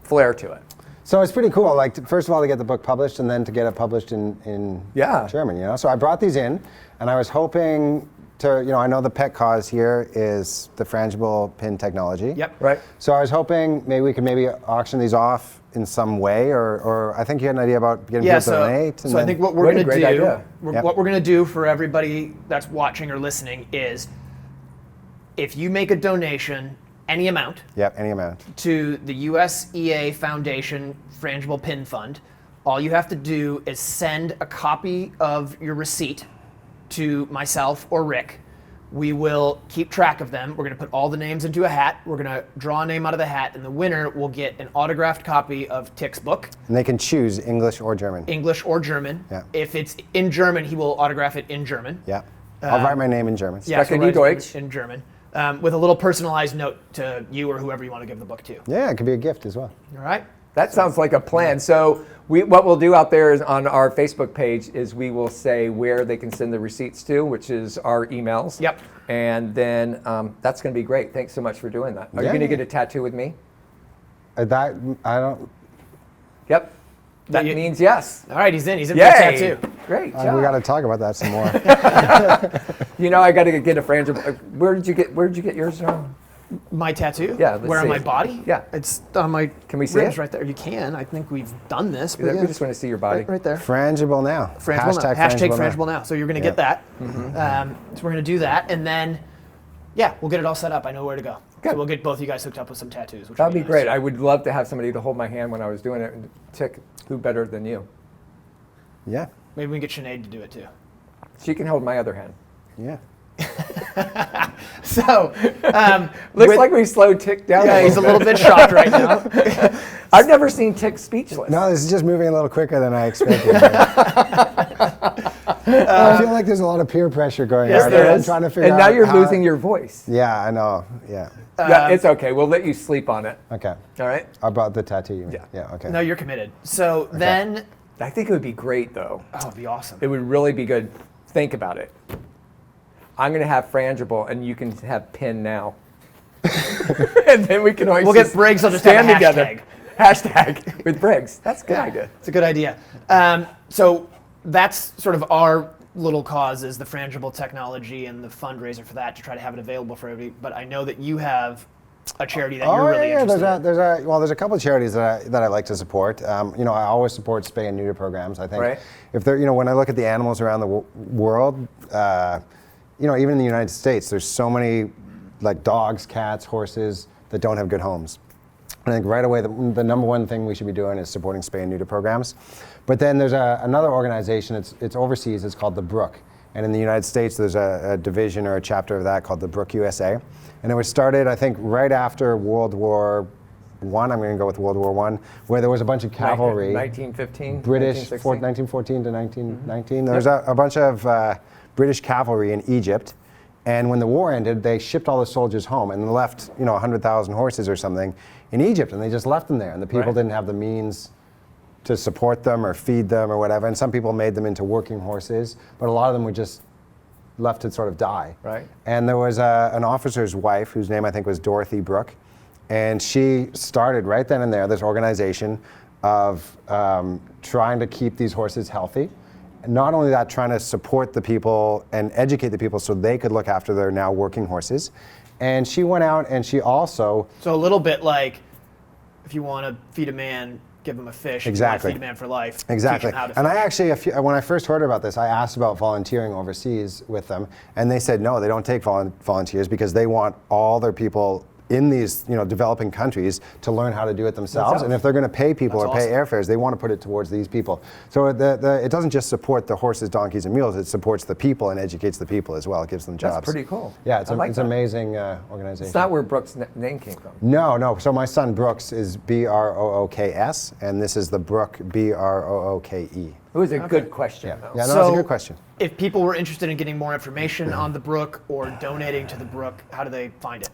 flair to it. So it's pretty cool. Like first of all, to get the book published, and then to get it published in Yeah. German. You know. So I brought these in, and I was hoping to. I know the pet cause here is the frangible pin technology. Yep. Right. So I was hoping maybe we could auction these off in some way, or I think you had an idea about getting Yeah, people to donate. so I think what we're What a going to great do, idea. Yep. what we're going to do for everybody that's watching or listening is, if you make a donation, any amount, Yep, any amount. to the USEA Foundation Frangible Pin Fund, all you have to do is send a copy of your receipt to myself or Rick. We will keep track of them. We're going to put all the names into a hat. We're going to draw a name out of the hat, and the winner will get an autographed copy of Tik's book, And they can choose English or German. English or German. Yeah. If it's in German, he will autograph it in German. Yeah. I'll write my name in German. Yeah, Sprechen write die it Deutsch? in German, with a little personalized note to you or whoever you want to give the book to. Yeah, it could be a gift as well. All right? That sounds like a plan. So what we'll do out there is on our Facebook page is we will say where they can send the receipts to, which is our emails. Yep. And then that's going to be great. Thanks so much for doing that. Are you Yeah. going to get a tattoo with me? That I don't. Yep. That you- means yes. All right, he's in. He's in Yay! for a tattoo. Great We job. got to talk about that some more. I got to get a frangible. Where did you get yours from? My tattoo? Yeah, let's Where on see my it. body? Yeah. It's on my Can we see ribs it? right there. You can. I think we've done this. We But yeah, just want to see your body. right there. Frangible now. Frangible now. Hashtag Frangible now. So you're going to Yeah. get that. So we're going to do that. And then, yeah, we'll get it all set up. I know where to go. Good. So we'll get both of you guys hooked up with some tattoos. Which That'd would be great. nice. I would love to have somebody to hold my hand when I was doing it. Tik, who better than you? Yeah. Maybe we can get Sinead to do it too. She can hold my other hand. Yeah. So, Looks like we slowed Tik down. yeah, he's a little bit shocked right now. I've never seen Tik speechless. No, this is just moving a little quicker than I expected. I feel like there's a lot of peer pressure going on. there I'm is. trying to figure And out now you're how- losing your voice. Yeah, I know. Yeah. Yeah, it's okay. We'll let you sleep on it. Okay. All right? About the tattoo, you mean? Yeah. Yeah. Okay. No, you're committed. So then, I think it would be great, though. oh, it'd be awesome. It would really be good. Think about it. I'm going to have frangible, and you can have pin now. And then we can always We'll get Briggs. I'll just have stand a together. Hashtag with Briggs. That's a good idea. It's a good idea. So that's sort of our little cause is the frangible technology and the fundraiser for that to try to have it available for everybody. But I know that you have a charity that you're really interested in. There's a couple of charities that I like to support. I always support spay and neuter programs. I think Right. if they're, when I look at the animals around the world, even in the United States, there's so many like dogs, cats, horses that don't have good homes. I think right away the number one thing we should be doing is supporting spay and neuter programs. But then there's another organization, it's overseas, it's called the Brook. And in the United States, there's a division or a chapter of that called the Brook USA. And it was started, I think, right after World War I, I'm going to go with World War I, where there was a bunch of cavalry. 1915? British, 1916? 1914 to 1919. There was a bunch of British cavalry in Egypt. And when the war ended, they shipped all the soldiers home and left, 100,000 horses or something in Egypt, and they just left them there. And the people didn't have the means to support them or feed them or whatever. And some people made them into working horses, but a lot of them were just left to sort of die. Right. And there was an officer's wife, whose name I think was Dorothy Brooke, and she started right then and there this organization of trying to keep these horses healthy. Not only that, trying to support the people and educate the people so they could look after their now working horses. And she went out and she also... So a little bit like, if you want to feed a man, give him a fish. Exactly. If you want to feed a man for life, Exactly. teach him how to And I fish. actually, when I first heard about this, I asked about volunteering overseas with them, and they said no, they don't take volunteers because they want all their people in these developing countries to learn how to do it themselves. And if they're going to pay people That's or pay awesome. airfares, they want to put it towards these people. So it doesn't just support the horses, donkeys, and mules. It supports the people and educates the people as well. It gives them jobs. That's pretty cool. Yeah, it's I like an that. amazing organization. It's not where Brooks' name came from. No. So my son Brooks is Brooks, and this is the Brook Brooke. It was a good question, though. Yeah, no, that's a good question. If people were interested in getting more information on the Brook or donating to the Brook, how do they find it?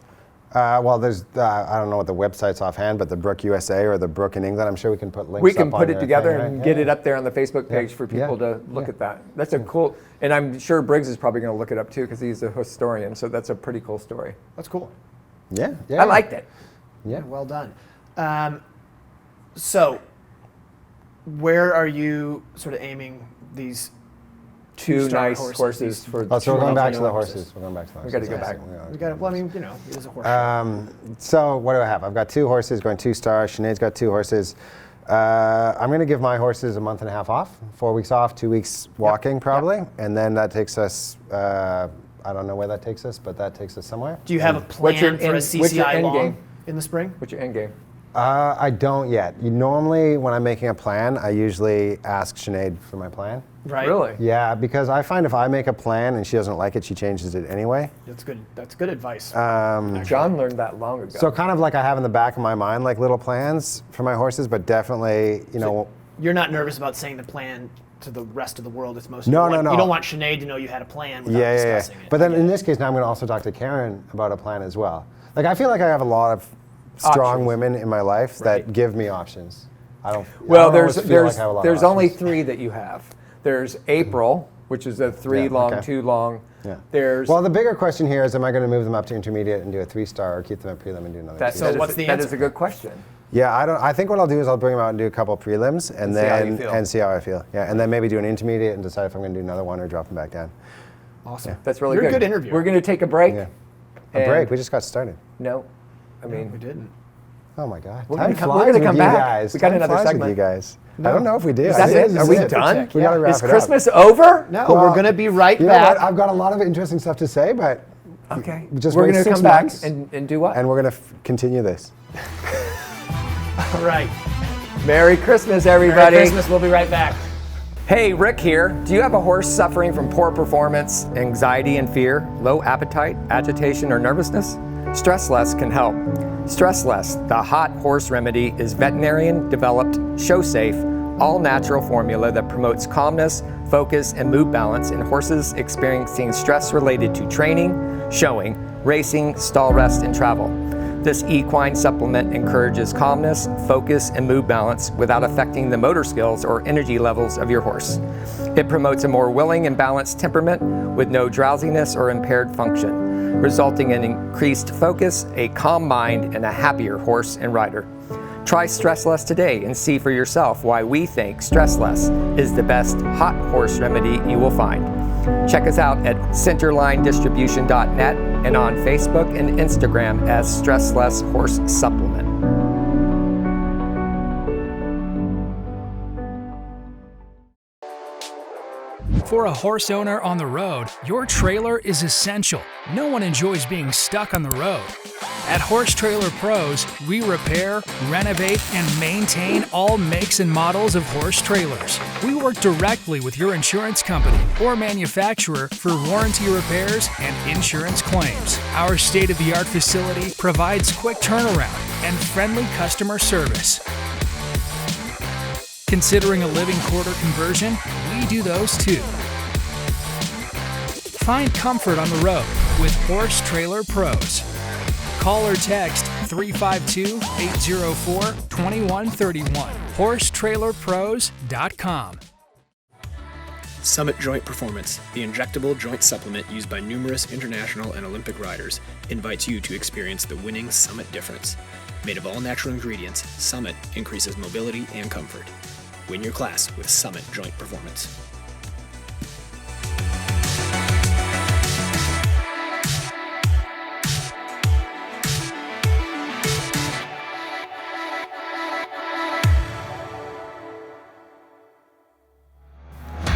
Well, there's, I don't know what the website's offhand, but the Brook USA or the Brook in England, I'm sure we can put links We can up on put it your together thing, and right? get Yeah. it up there on the Facebook page for people to look at that. That's a cool, and I'm sure Briggs is probably going to look it up too because he's a historian, so that's a pretty cool story. That's cool. Yeah. I liked it. Yeah. Well done. So, where are you sort of aiming these Two two-star nice horses, horses these- for. Oh, so we're going back to the horses. horses. We're going back to the horses. gotta go back. We got? Well, I mean, it is a horse. show. So what do I have? I've got 2 horses going 2 stars. Sinead's got 2 horses. I'm going to give my horses a month and a half off, 4 weeks off, 2 weeks walking probably, and then that takes us. I don't know where that takes us, but that takes us somewhere. Do you have a What's your plan for a end- what's your CCI end long game? in the spring? What's your end game? I don't yet. Normally, when I'm making a plan, I usually ask Sinead for my plan. Right. Really? Yeah, because I find if I make a plan and she doesn't like it, she changes it anyway. That's good. That's good advice. John learned that long ago. So kind of like I have in the back of my mind like little plans for my horses, but definitely, You're not nervous about saying the plan to the rest of the world. It's mostly No, you want, no. You don't want Sinead to know you had a plan without yeah. discussing it. But then in this case, now I'm going to also talk to Karen about a plan as well. Like I feel like I have a lot of strong Options. women in my life Right. that give me options. I Well, don't always there's feel like I have a lot of there's only options. 3 that you have. There's April, which is a 3 Yeah, long, okay. 2 long. Yeah. There's Well, the bigger question here is, am I going to move them up to intermediate and do a 3-star, or keep them at prelim and do another? that, 2-star? that what's is, the that answer? is a good question. Yeah, I think what I'll do is I'll bring them out and do a couple prelims, and see how you then feel. see how I feel. Yeah, and then maybe do an intermediate and decide if I'm going to do another one or drop them back down. Awesome. That's really You're good. a good interviewer. We're going to take a break. Yeah. and- A break. We just got started. No, I mean We didn't. Oh my God. We're Time gonna come- flies we're gonna with come you back. guys. We got Time another flies with segment. you guys. I don't know if we do. Is I that think it? this Are is we it. done? We got to wrap Is it Christmas up. over? No, Well, we're going to be right You know back. what? I've got a lot of interesting stuff to say, but Okay. just we're wait going to 6 come back months, and do what? and we're going to continue this. All right. Merry Christmas, Merry everybody. Christmas. We'll be right back. Hey, Rick here. Do you have a horse suffering from poor performance, anxiety and fear, low appetite, agitation, or nervousness? Stress Less can help. Stress Less, the hot horse remedy, is veterinarian-developed, show-safe, all-natural formula that promotes calmness, focus, and mood balance in horses experiencing stress related to training, showing, racing, stall rest, and travel. This equine supplement encourages calmness, focus, and mood balance without affecting the motor skills or energy levels of your horse. It promotes a more willing and balanced temperament with no drowsiness or impaired function, resulting in increased focus, a calm mind, and a happier horse and rider. Try Stress Less today and see for yourself why we think Stress Less is the best hot horse remedy you will find. Check us out at centerlinedistribution.net and on Facebook and Instagram as Stress Less Horse Supplement. For a horse owner on the road, your trailer is essential. No one enjoys being stuck on the road. At Horse Trailer Pros, we repair, renovate, and maintain all makes and models of horse trailers. We work directly with your insurance company or manufacturer for warranty repairs and insurance claims. Our state-of-the-art facility provides quick turnaround and friendly customer service. Considering a living quarter conversion? We do those too. Find comfort on the road with Horse Trailer Pros. Call or text 352-804-2131. HorseTrailerPros.com. Summit Joint Performance, the injectable joint supplement used by numerous international and Olympic riders, invites you to experience the winning Summit difference. Made of all natural ingredients, Summit increases mobility and comfort. Win your class with Summit Joint Performance.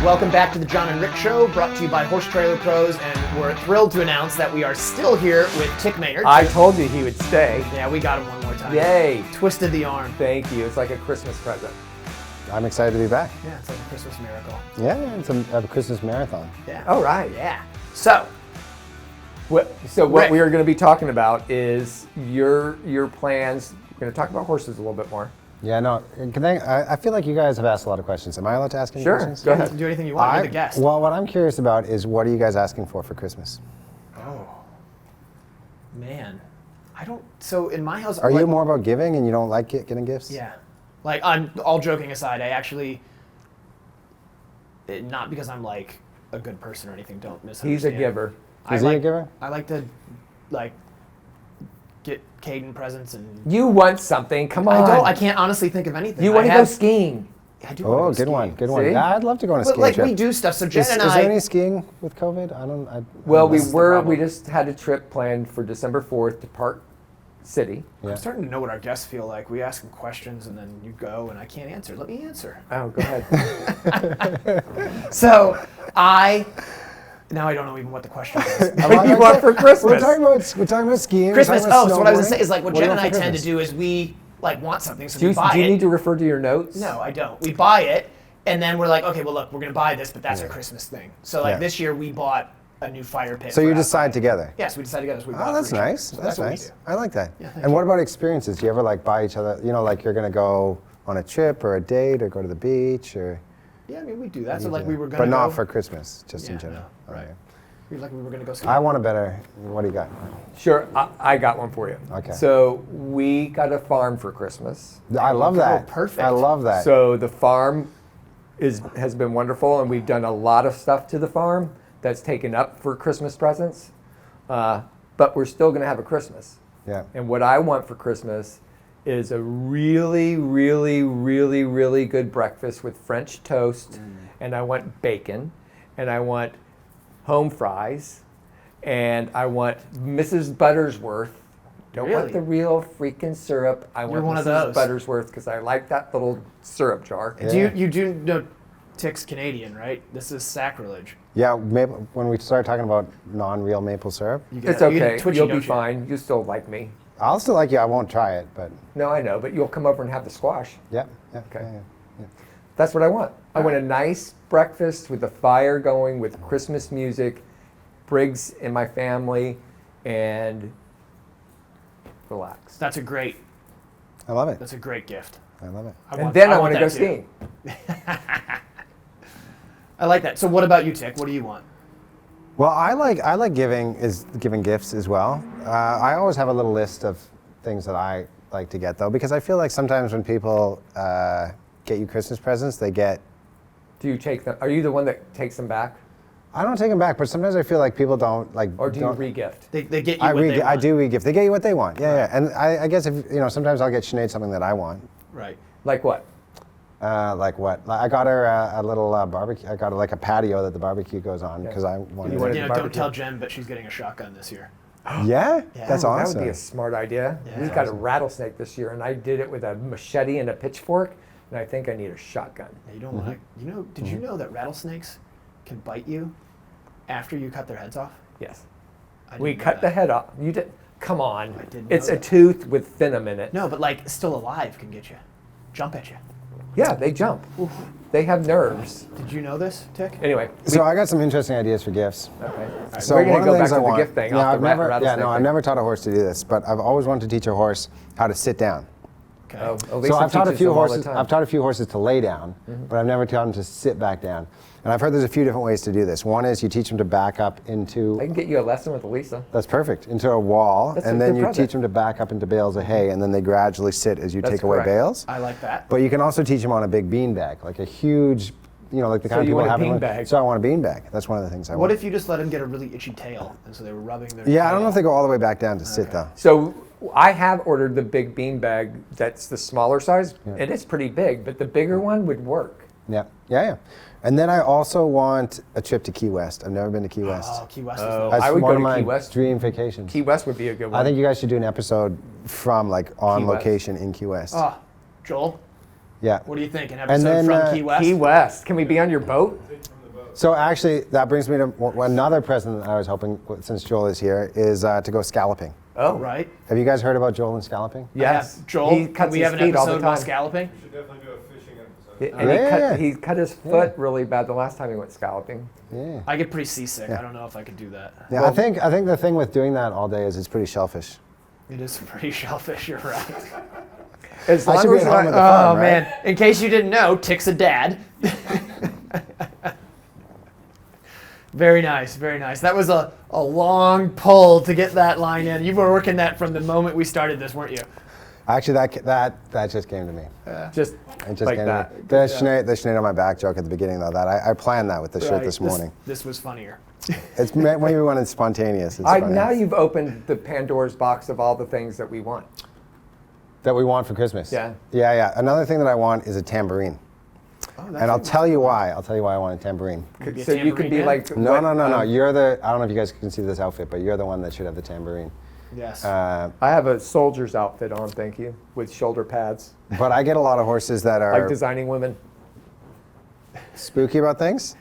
Welcome back to the Jon and Rick Show, brought to you by Horse Trailer Pros, and we're thrilled to announce that we are still here with Tik Maynard. I told you he would stay. Yeah, we got him one more time. Yay. Twisted the arm. Thank you. It's like a Christmas present. I'm excited to be back. Yeah, it's like a Christmas miracle. Yeah, it's a Christmas marathon. Yeah. All right. Yeah. So What Rick. we are going to be talking about is your plans. We're going to talk about horses a little bit more. Yeah, no. I feel like you guys have asked a lot of questions. Am I allowed to ask any Sure, questions? go ahead. do anything you want. You're the guest. Well, what I'm curious about is what are you guys asking for Christmas? Oh, man. I don't. So in my house, Are you more about giving and you don't like getting gifts? Yeah. Like, I'm all joking aside, I actually, not because I'm like a good person or anything, don't misunderstand. He's a giver. Is he a giver? I like to, like, get Caden presents and. You want something? Come on. I can't honestly think of anything. You want to go skiing? I do wanna Oh, go good skiing. one, good one. See? Yeah, I'd love to go on a But skiing like trip. we do stuff. So Jen Is and there I. any skiing with COVID? Well, This is the problem. we just had a trip planned for December 4th to Park City. Yeah. I'm starting to know what our guests feel like. We ask them questions and then you go and I can't answer. Let me answer. Oh, go ahead. So now I don't know even what the question is. What do you want for Christmas? We're talking about skiing. Christmas. We're talking about So what I was gonna snowboarding. say is like what do you Jen and want I for tend to Christmas? do is we like want something, so Do we buy you it. need to refer to your notes? No, I don't. We buy it, and then we're like, okay, well, look, we're gonna buy this, but that's our Christmas thing. So like Yeah. this year, we bought a new fire pit. So for you outside. decide together? Yes, we decided together. So we bought Oh, it that's for each other. nice. So That's what we nice. do. I like that. Yeah, thank And you. what about experiences? Do you ever like buy each other, like you're gonna go on a trip or a date or go to the beach or? Yeah, I mean, we do that. So like Yeah. we were gonna But not go- for Christmas, just in Yeah, general. no, right. Okay. We were like we were gonna go ski. I want a better, what do you got? Sure, I got one for you. Okay. So we got a farm for Christmas. I love that. perfect. I love that. So the farm has been wonderful, and we've done a lot of stuff to the farm that's taken up for Christmas presents. But we're still going to have a Christmas. Yeah. And what I want for Christmas is a really, really, really, really good breakfast with French toast, and I want bacon, and I want home fries, and I want Mrs. Buttersworth. Don't want Really? the real freaking syrup. I want one of Mrs. those. Buttersworth because I like that little syrup jar. Do you do know Tik's Canadian, right? This is sacrilege. Yeah, when we start talking about non-real maple syrup, You It's get- you okay. get twitchy, You'll be don't you? fine. You still like me. I'll still like you. I won't try it, but No, I know, but you'll come over and have the squash. yeah. Okay. Yeah. That's what I want. I want a nice breakfast with a fire going, with Christmas music, Briggs and my family, and relax. That's a great That's a great gift. I love it. And then I want to go that too. skiing. I like that. So what about you, Tik? What do you want? Well, I like giving gifts as well. I always have a little list of things that I like to get, though, because I feel like sometimes when people get you Christmas presents, they get. Do you take them? Are you the one that takes them back? I don't take them back, but sometimes I feel like people don't like. Or do you re-gift? They get you what they want. I do re-gift. They get you what they want. Yeah, yeah. And I guess if sometimes I'll get Sinead something that I want. Right. Like what? Like what? I got her a little barbecue. I got her like a patio that the barbecue goes on because I wanted. Don't tell Jen, but she's getting a shotgun this year. Yeah? That's awesome. That would be a smart idea. Yeah. We got a rattlesnake this year, and I did it with a machete and a pitchfork, and I think I need a shotgun. Yeah, you don't want to. Did you know that rattlesnakes can bite you after you cut their heads off? Yes. I We didn't know cut the that. head off. You did. Come on. I didn't It's know a that. tooth with venom in it. No, but like still alive can get you, jump at you. Yeah, they jump. They have nerves. Did you know this, Tik? Anyway. So I got some interesting ideas for gifts. Okay. So We're one going to of go the back things to I the want, gift thing. Yeah, off I've the never, rattlesnake I've thing. never taught a horse to do this, but I've always wanted to teach a horse how to sit down. Okay. Oh, So Lisa I've taught a teaches few them all the horses. time. I've taught a few horses to lay down, but I've never taught them to sit back down. And I've heard there's a few different ways to do this. One is you teach them to back up into. I can get you a lesson with Lisa. That's perfect. Into a wall, That's a and then good you present. teach them to back up into bales of hay, and then they gradually sit as you That's take away correct. bales. I like that. But you can also teach them on a big beanbag, like a huge, like the kind of you people want a have. beanbag? So I want a beanbag. That's one of the things I What want. if you just let them get a really itchy tail, and so they were rubbing their Yeah, I tail? don't know if they go all the way back down to sit though. So I have ordered the big bean bag that's the smaller size, and it's pretty big, but the bigger one would work. Yeah, yeah, yeah. And then I also want a trip to Key West. I've never been to Key West. Oh, Key West is Oh. nice. I would one go of to my Key West. dream vacations. Key West would be a good one. I think you guys should do an episode from on Key West. location in Key West. Oh, Joel, Yeah. what do you think? An And episode then, from Key West? Key West. Can we be on your boat? So actually, that brings me to another present that I was hoping, since Joel is here, is to go scalloping. Oh, Right. Have you guys heard about Joel and scalloping? Yes. Joel, He can cuts we his have an feet all the episode about time. scalloping? Should definitely do a fishing episode. And Yeah. he cut his foot really bad the last time he went scalloping. Yeah. I get pretty seasick. I don't know if I could do that. Yeah, I think the thing with doing that all day is it's pretty shellfish. It is pretty shellfish, you're right. As I long should be as at home I- at the farm, Oh, right? man. In case you didn't know, Tik's a dad. Very nice, very nice. That was a long pull to get that line in. You were working that from the moment we started this, weren't you? Actually, that just came to me. just It just like came that. to me. The Sinead on my back joke at the beginning, though, that I planned that with the shirt Right. this morning. This was funnier. It's maybe when it's spontaneous. It's funny. Now you've opened the Pandora's box of all the things that we want. That we want for Christmas. Yeah. Yeah, yeah. Another thing that I want is a tambourine. Oh, And I'll tell you why. I'll tell you why I want a tambourine. Be a So you can be tambourine like No, what, no, no, no. You're the. I don't know if you guys can see this outfit, but you're the one that should have the tambourine. Yes. I have a soldier's outfit on, thank you, with shoulder pads, But I get a lot of horses that like are designing women. spooky about things,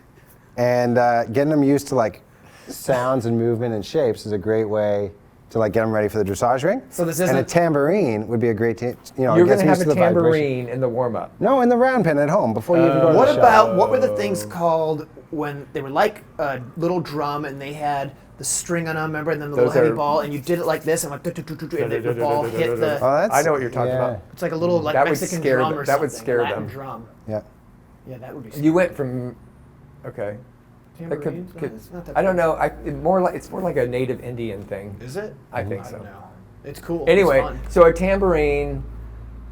and getting them used to like sounds and movement and shapes is a great way to like get them ready for the dressage ring. So this And a isn't- tambourine would be a great, it You're gets going to me have used a to the vibration. tambourine in the warm-up. No, in the round pen at home before you even go to What the shop. about, what were the things called when they were like a little drum and they had the string on them, remember, and then the Those little heavy are- ball, and you did it like this, and went, and the ball hit Oh, the, that's, I know what you're talking yeah. about. it's like a little like That would Mexican scare drum them- or that would something, scare Latin them. drum. Yeah. Yeah, that would be You went from, okay. That tambourines? could- It's not that I don't big. know. It's more like a native Indian thing. Is it? I think I so. don't know. It's cool. Anyway, It's fun. so a tambourine.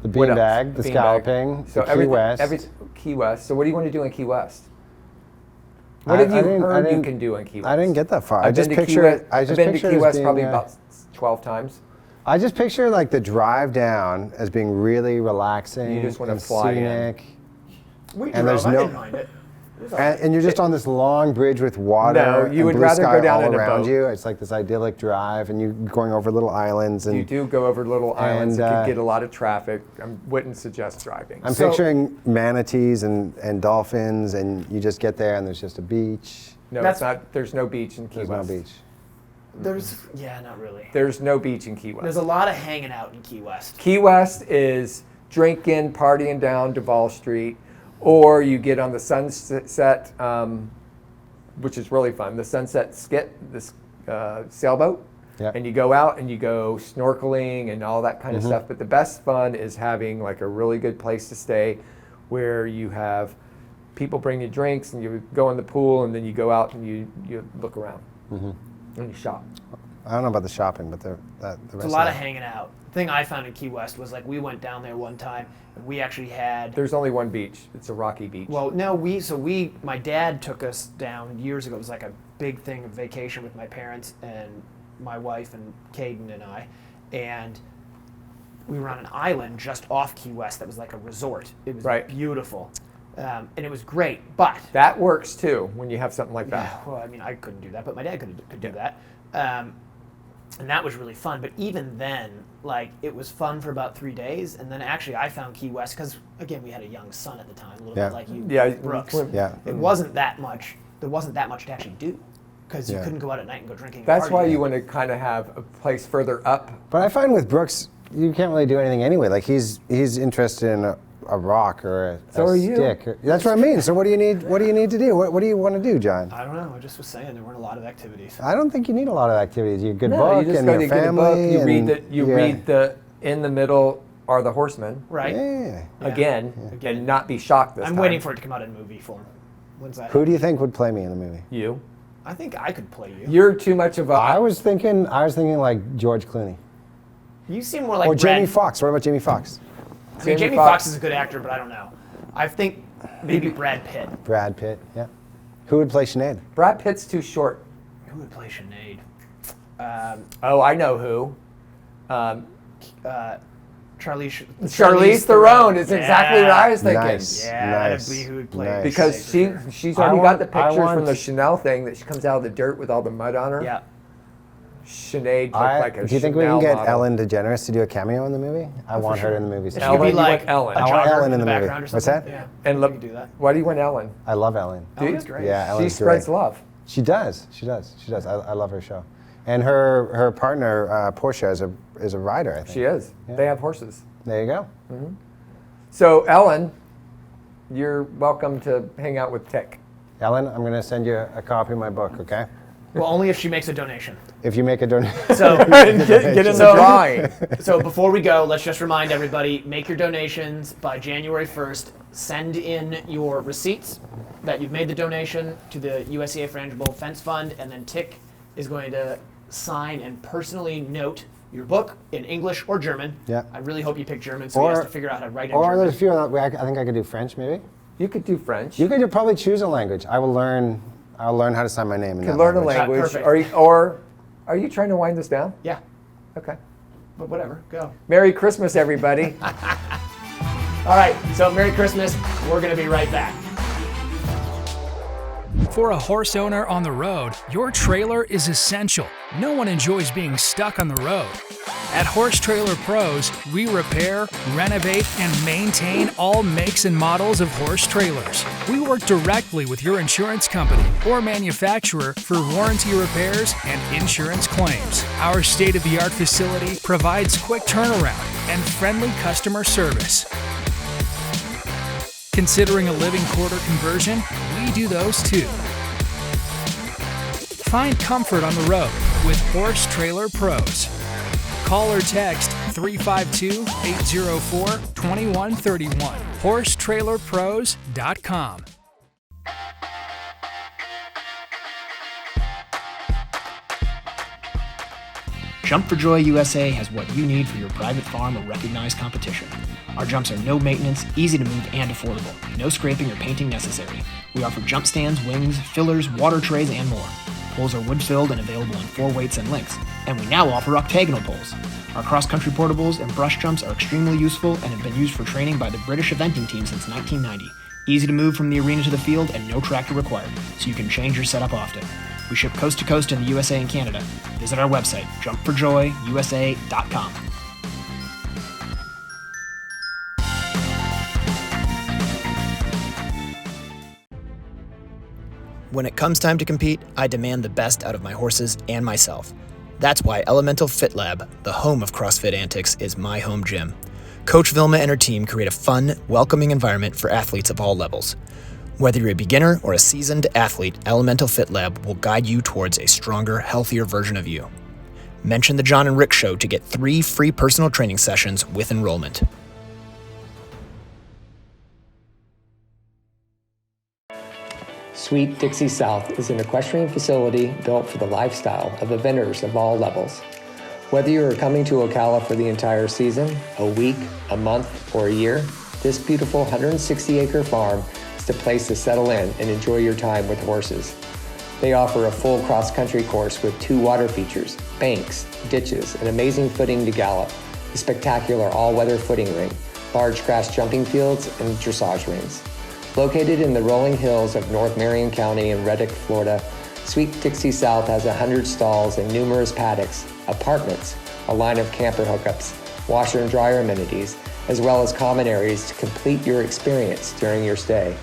The What else? beanbag, the Beanbag. scalloping, So the Key everything- West. Key West. So what do you want to do in Key West? What I- have I you didn't- I heard you didn't- can do in Key West? I didn't get that far. I I've just been to Key picture West. it. I just I've been to picture Key it as West being, probably about 12 times. I just picture like the drive down as being really relaxing. You just wanna and fly in. scenic. We and drove, there's I no- didn't mind it. It was all right. And you're just on this long bridge with water No, you and would blue rather sky go down all in a around boat. you. It's like this idyllic drive, and you're going over little islands. And You do go over little islands. It And, could get a lot of traffic. I wouldn't suggest driving. I'm So- picturing manatees and dolphins, and you just get there, and there's just a beach. No, That's- it's not. There's no beach in Key There's no West. beach. Yeah, not really. There's no beach in Key West. There's a lot of hanging out in Key West. Key West is drinking, partying down Duval Street, or you get on the Sunset, which is really fun. The Sunset Skit, this sailboat. Yeah. And you go out and you go snorkeling and all that kind of stuff. But the best fun is having like a really good place to stay where you have people bring you drinks and you go in the pool and then you go out and you look around and you shop. I don't know about the shopping, but the rest It's a lot of hanging out. The thing I found in Key West was like we went down there one time and we actually had. There's only one beach. It's a rocky beach. Well, no, my dad took us down years ago. It was like a big thing of vacation with my parents and my wife and Caden and I, and we were on an island just off Key West that was like a resort. It was beautiful, and it was great. But that works too when you have something like that. Yeah, well, I mean, I couldn't do that, but my dad could do that. And that was really fun. But even then, like, it was fun for about 3 days. And then actually I found Key West, because, again, we had a young son at the time, a little bit like you, Brooks. Yeah. It wasn't that much. There wasn't that much to actually do, because you couldn't go out at night and go drinking. That's why you want to kind of have a place further up. But I find with Brooks, you can't really do anything anyway. Like, he's interested in a rock or a stick. That's what I mean. So what do you need? What do you need to do? What do you want to do, John? I don't know. I just was saying there weren't a lot of activities. I don't think you need a lot of activities. You get a good book you just and go your to get a book. family. You and read the in the middle are the horsemen. Right. Yeah. Again, and not be shocked this I'm time. waiting for it to come out in movie form. When's that? Who do you think would play me in the movie? You. I think I could play you. You're too much of a. I was thinking like George Clooney. You seem more like Or Jamie Brad. Foxx. What about Jamie Foxx? I mean, Jamie Foxx is a good actor, but I don't know. I think maybe Brad Pitt. Brad Pitt. Yeah. Who would play Sinead? Brad Pitt's too short. Who would play Sinead? I know who. Charlize Theron is exactly what I was thinking. Nice. Yeah, that'd be who would play. Nice. Because she's already got the pictures from the Chanel thing that she comes out of the dirt with all the mud on her. Yeah. Sinead looked like a Do you think we Chanel can get model. Ellen DeGeneres to do a cameo in the movie? I want her in the movie. If Ellen, you'd be you like want Ellen. a I want jogger Ellen in the movie. background or What's something. that? Yeah. And look, you can do that. why do you want Ellen? I love Ellen. Ellen's great. Yeah, She Ellen's spreads great. love. She does. I love her show. And her partner, Portia, is a rider, I think. She is. Yeah. They have horses. There you go. So Ellen, you're welcome to hang out with Tik. Ellen, I'm going to send you a copy of my book, okay? Well, only if she makes a donation. If you make a donation. So Get in the drawing. So before we go, let's just remind everybody, make your donations by January 1st. Send in your receipts that you've made the donation to the USCA Frangible Fence Fund, and then Tik is going to sign and personally note your book in English or German. Yeah. I really hope you pick German, so he has to figure out how to write in Or German. there's a few, I think I could do French, maybe. You could do French. You could probably choose a language. I'll learn how to sign my name in could that learn a language. language. Perfect. Or are you trying to wind this down? Yeah, Okay. but whatever, go. Merry Christmas, everybody. All right, so Merry Christmas. We're going to be right back. For a horse owner on the road, your trailer is essential. No one enjoys being stuck on the road. At Horse Trailer Pros, we repair, renovate, and maintain all makes and models of horse trailers. We work directly with your insurance company or manufacturer for warranty repairs and insurance claims. Our state-of-the-art facility provides quick turnaround and friendly customer service. Considering a living quarter conversion? We do those too. Find comfort on the road with Horse Trailer Pros. Call or text 352-804-2131. HorseTrailerPros.com. Jump for Joy USA has what you need for your private farm or recognized competition. Our jumps are no maintenance, easy to move, and affordable. No scraping or painting necessary. We offer jump stands, wings, fillers, water trays, and more. Poles are wood-filled and available in 4 weights and lengths. And we now offer octagonal poles. Our cross-country portables and brush jumps are extremely useful and have been used for training by the British eventing team since 1990. Easy to move from the arena to the field and no tractor required, so you can change your setup often. We ship coast to coast in the USA and Canada. Visit our website, jumpforjoyusa.com. When it comes time to compete, I demand the best out of my horses and myself. That's why Elemental Fit Lab, the home of CrossFit antics, is my home gym. Coach Vilma and her team create a fun, welcoming environment for athletes of all levels. Whether you're a beginner or a seasoned athlete, Elemental Fit Lab will guide you towards a stronger, healthier version of you. Mention the Jon and Rick Show to get 3 free personal training sessions with enrollment. Sweet Dixie South is an equestrian facility built for the lifestyle of eventers of all levels. Whether you are coming to Ocala for the entire season, a week, a month, or a year, this beautiful 160-acre farm is the place to settle in and enjoy your time with horses. They offer a full cross-country course with 2 water features, banks, ditches, and amazing footing to gallop, a spectacular all-weather footing ring, large grass jumping fields, and dressage rings. Located in the rolling hills of North Marion County in Reddick, Florida, Sweet Dixie South has 100 stalls and numerous paddocks, apartments, a line of camper hookups, washer and dryer amenities, as well as common areas to complete your experience during your stay.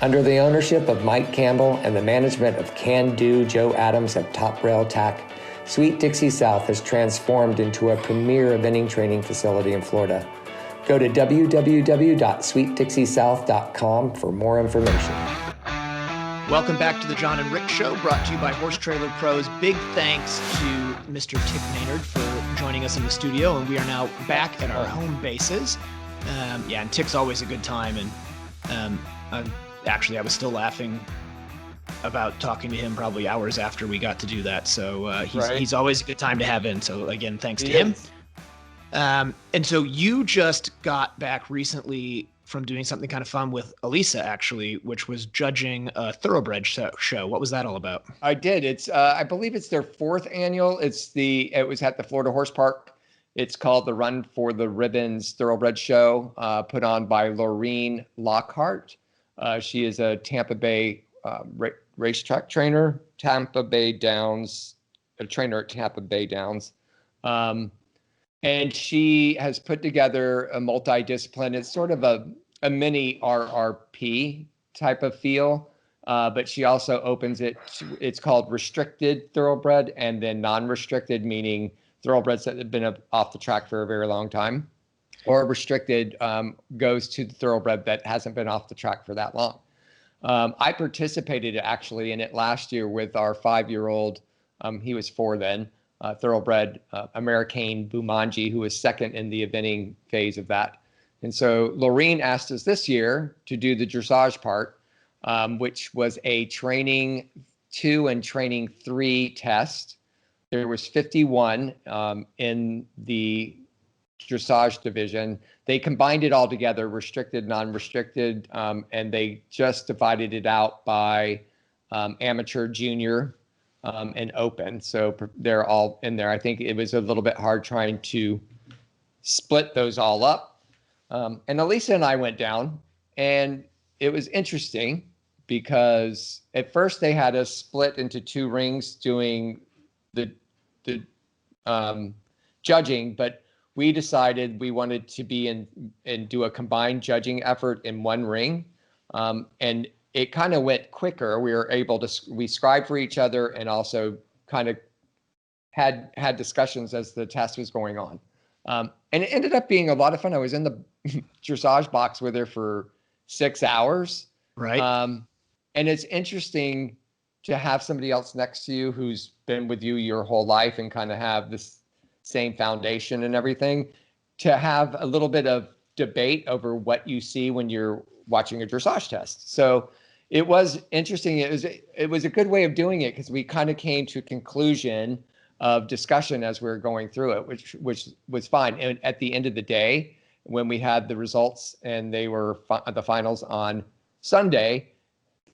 Under the ownership of Mike Campbell and the management of Can-Do Joe Adams of Top Rail Tack, Sweet Dixie South has transformed into a premier eventing training facility in Florida. Go to www.sweetdixiesouth.com for more information. Welcome back to the Jon and Rick Show, brought to you by Horse Trailer Pros. Big thanks to Mr. Tik Maynard for joining us in the studio, and we are now back at our home bases. And Tik's always a good time, and actually, I was still laughing about talking to him probably hours after we got to do that, so he's always a good time to have in, so again, thanks to him. And so you just got back recently from doing something kind of fun with Elisa, actually, which was judging a thoroughbred show. What was that all about? I did. It's I believe it's their 4th annual. It was at the Florida Horse Park. It's called the Run for the Ribbons Thoroughbred Show, put on by Laureen Lockhart. She is a Tampa Bay racetrack trainer, a trainer at Tampa Bay Downs. And she has put together a multidiscipline. It's sort of a mini RRP type of feel, but she also opens it. It's called restricted thoroughbred and then non-restricted, meaning thoroughbreds that have been off the track for a very long time, or restricted goes to the thoroughbred that hasn't been off the track for that long. I participated actually in it last year with our 5-year-old. He was 4 then. Thoroughbred American Bumanji, who was 2nd in the eventing phase of that. And so Laureen asked us this year to do the dressage part, which was a training 2 and training 3 test. There was 51 in the dressage division. They combined it all together, restricted, non-restricted, and they just divided it out by amateur, junior, and open. So they're all in there. I think it was a little bit hard trying to split those all up. And Elisa and I went down, and it was interesting because at first they had us split into 2 rings doing the judging, but we decided we wanted to be and do a combined judging effort in 1 ring. And it kind of went quicker. We were able to, we scribed for each other and also kind of had discussions as the test was going on. And it ended up being a lot of fun. I was in the dressage box with her for 6 hours. Right. And it's interesting to have somebody else next to you who's been with you your whole life and kind of have this same foundation and everything, to have a little bit of debate over what you see when you're watching a dressage test. So it was interesting. It was a good way of doing it because we kind of came to a conclusion of discussion as we were going through it, which was fine. And at the end of the day, when we had the results and they were the finals on Sunday,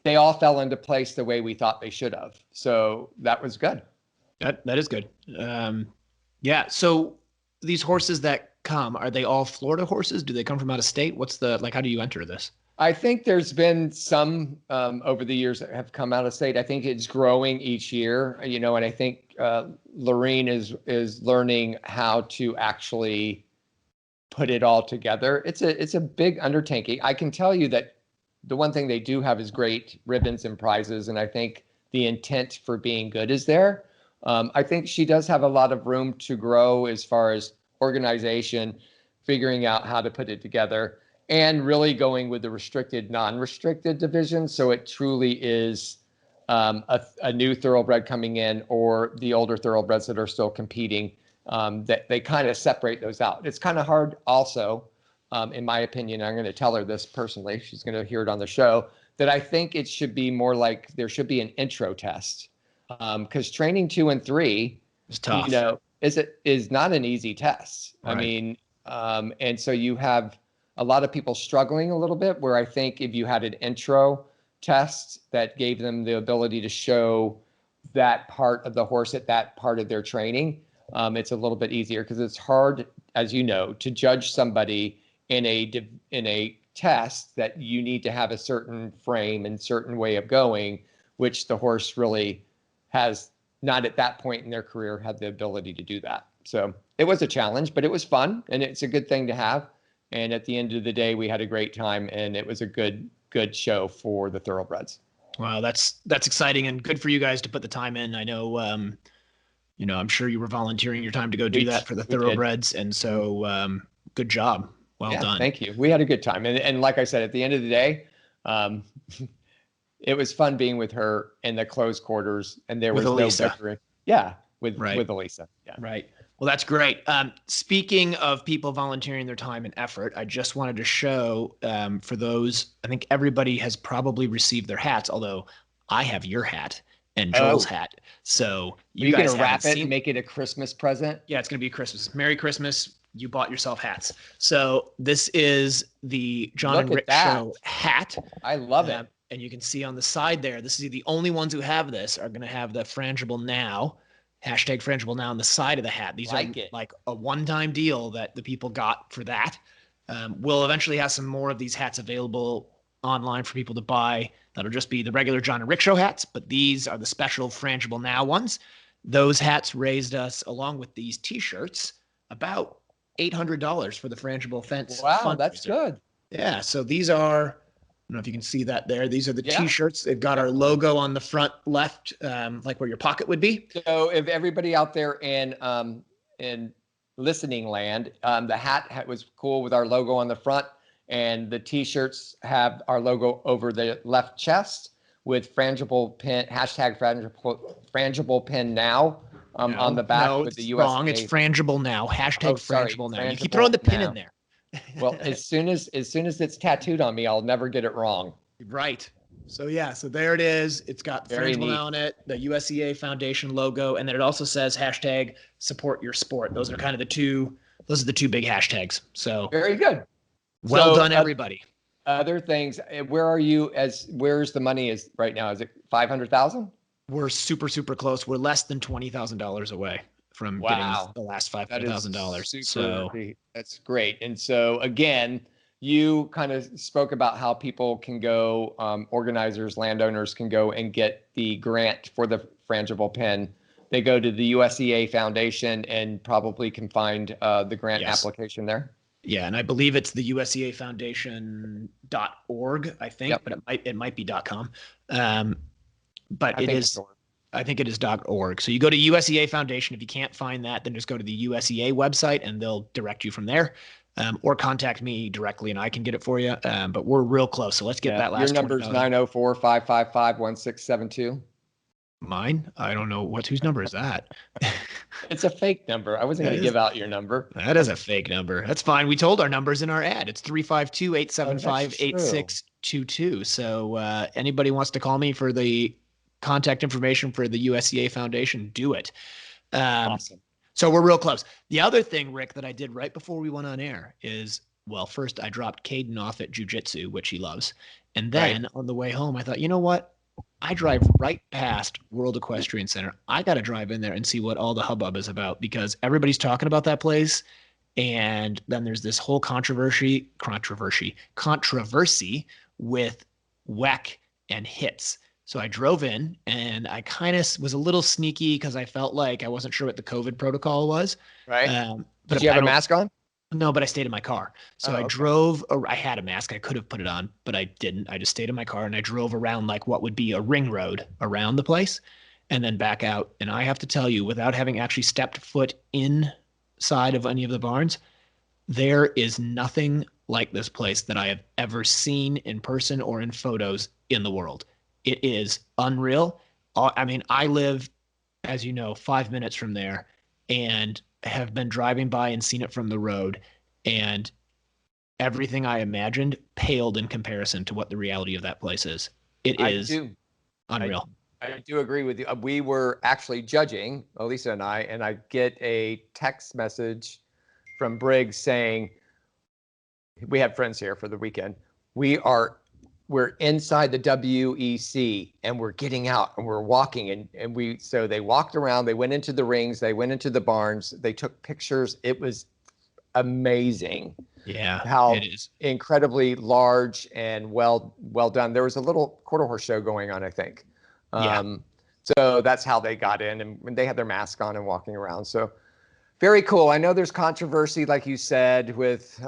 they all fell into place the way we thought they should have. So that was good. That is good. Yeah. So these horses that come, are they all Florida horses? Do they come from out of state? How do you enter this? I think there's been some over the years that have come out of state. I think it's growing each year, and I think Laureen is learning how to actually put it all together. It's a big undertaking. I can tell you that the one thing they do have is great ribbons and prizes, and I think the intent for being good is there. I think she does have a lot of room to grow as far as organization, figuring out how to put it together, and really going with the restricted, non-restricted division. So it truly is a new thoroughbred coming in or the older thoroughbreds that are still competing, that they kind of separate those out. It's kind of hard also, in my opinion. I'm going to tell her this personally. She's going to hear it on the show, that I think it should be more like there should be an intro test, because training 2 and 3 It's tough. is not an easy test. Right. I mean, and so you have a lot of people struggling a little bit, where I think if you had an intro test that gave them the ability to show that part of the horse at that part of their training, it's a little bit easier, because it's hard, as you know, to judge somebody in a test that you need to have a certain frame and certain way of going, which the horse really has not at that point in their career had the ability to do that. So it was a challenge, but it was fun, and it's a good thing to have. And at the end of the day, we had a great time, and it was a good show for the thoroughbreds. Wow, that's exciting, and good for you guys to put the time in. I know, I'm sure you were volunteering your time to go do that for the thoroughbreds, and so good job. Well done. Thank you. We had a good time, and like I said, at the end of the day, it was fun being with her in the closed quarters, and there was no bickering. Yeah, with Elisa. Yeah. Right. Well, that's great. Speaking of people volunteering their time and effort, I just wanted to show for those, I think everybody has probably received their hats, although I have your hat and Joel's hat. So you guys can wrap it and make it a Christmas present. Yeah, it's going to be Christmas. Merry Christmas. You bought yourself hats. So this is the Jon and Rick Show hat. I love it. And you can see on the side there, this is the only ones who have this are going to have the Frangible Now. Hashtag Frangible Now on the side of the hat. These are like a one-time deal that the people got for that. We'll eventually have some more of these hats available online for people to buy. That'll just be the regular Jon and Rick Show hats, but these are the special Frangible Now ones. Those hats raised us, along with these T-shirts, about $800 for the Frangible Fence. Wow, that's good. Yeah, so these are, I don't know if you can see that there. These are the T-shirts. They've got our logo on the front left, like where your pocket would be. So if everybody out there in listening land, the hat was cool with our logo on the front, and the T-shirts have our logo over the left chest with Frangible pin, hashtag Frangible pin now on the back with the USA. Wrong. It's Frangible Now. Hashtag Frangible Now. You keep throwing the pin in there. Well, as soon as it's tattooed on me, I'll never get it wrong. Right. So so there it is. It's got Frangible Now on it, the USEA Foundation logo, and then it also says hashtag support your sport. Those are kind of the two big hashtags. So very good. Well done, everybody. Other things. Where are you? Where's the money is right now? Is it 500,000? We're super, super close. We're less than $20,000 away from getting the last $500,000. So that's great. And so again, you kind of spoke about how people can go, organizers, landowners can go and get the grant for the Frangible pin. They go to the USEA Foundation and probably can find the grant application there. Yeah, and I believe it's the USEA Foundation.org, I think, but it might be .com. But it is. I think it is .org. So you go to USEA Foundation. If you can't find that, then just go to the USEA website and they'll direct you from there, or contact me directly and I can get it for you. But we're real close. So let's get that last. Your number is 904-555-1672. Mine? I don't know whose number is that. It's a fake number. I wasn't going to give out your number. That is a fake number. That's fine. We told our numbers in our ad. It's 352-875-8622. So anybody wants to call me for the contact information for the USEA Foundation, do it. Awesome. So we're real close. The other thing, Rick, that I did right before we went on air is, well, first I dropped Caden off at jiu-jitsu, which he loves. And then on the way home, I thought, you know what? I drive right past World Equestrian Center. I got to drive in there and see what all the hubbub is about, because everybody's talking about that place. And then there's this whole controversy with WEC and HITS. So I drove in and I kind of was a little sneaky because I felt like I wasn't sure what the COVID protocol was. Right. Did you have a mask on? No, but I stayed in my car. So I drove, I had a mask. I could have put it on, but I didn't. I just stayed in my car and I drove around like what would be a ring road around the place and then back out. And I have to tell you, without having actually stepped foot inside of any of the barns, there is nothing like this place that I have ever seen in person or in photos in the world. It is unreal. I mean, I live, as you know, 5 minutes from there, and have been driving by and seen it from the road, and everything I imagined paled in comparison to what the reality of that place is. It is unreal. I do agree with you. We were actually judging, Elisa and I get a text message from Briggs saying, we had friends here for the weekend. We're inside the WEC and we're getting out and we're walking so they walked around, they went into the rings, they went into the barns, they took pictures. It was amazing. Yeah, how it is incredibly large and well done. There was a little quarter horse show going on, I think. So that's how they got in, and when they had their mask on and walking around. So very cool. I know there's controversy, like you said, with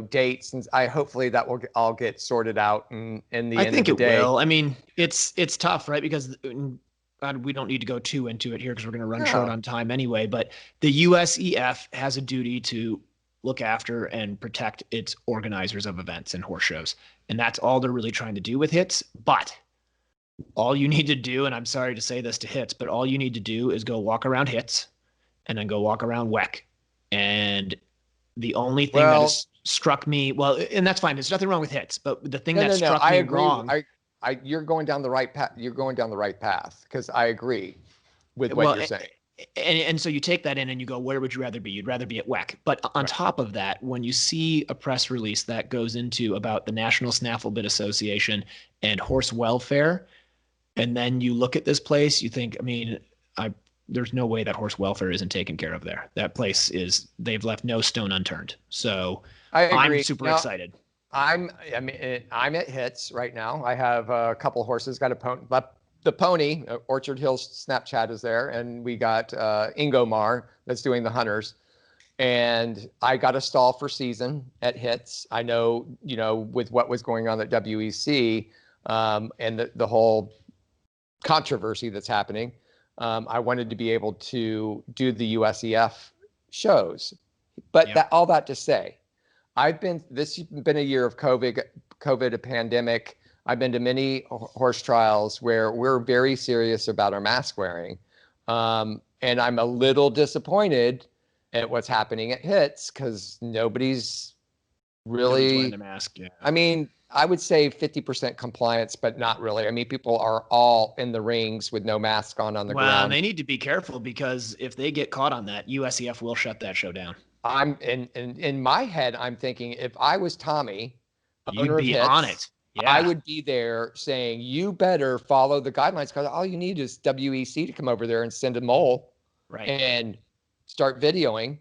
dates, and hopefully that will all get sorted out in the end of the day. I think it will. I mean, it's tough, right? Because we don't need to go too into it here because we're going to run short on time anyway. But the USEF has a duty to look after and protect its organizers of events and horse shows, and that's all they're really trying to do with HITS. But all you need to do, and I'm sorry to say this to HITS, but all you need to do is go walk around HITS and then go walk around WEC. And the only thing that has struck me, and that's fine. There's nothing wrong with HITS, but the thing struck me wrong. You're going down the right path. You're going down the right path because I agree with what you're saying. And so you take that in and you go, where would you rather be? You'd rather be at WEC. But on top of that, when you see a press release that goes into about the National Snaffle Bit Association and horse welfare, and then you look at this place, you think, I mean, there's no way that horse welfare isn't taken care of there. That place they've left no stone unturned. So I'm super excited. I'm at HITS right now. I have a couple horses, got the pony, Orchard Hills Snapchat is there, and we got Ingomar that's doing the hunters. And I got a stall for season at HITS. I know, with what was going on at WEC and the whole controversy that's happening, I wanted to be able to do the USEF shows. But all that to say, this has been a year of COVID, a pandemic. I've been to many horse trials where we're very serious about our mask wearing. And I'm a little disappointed at what's happening at HITS because nobody's really wearing the mask. Yeah. I mean, I would say 50% compliance, but not really. I mean, people are all in the rings with no mask on the ground. Well, they need to be careful because if they get caught on that, USEF will shut that show down. I'm in my head, I'm thinking if I was Tommy, you'd be HITS, on it. Yeah. I would be there saying, you better follow the guidelines because all you need is WEC to come over there and send a mole and start videoing.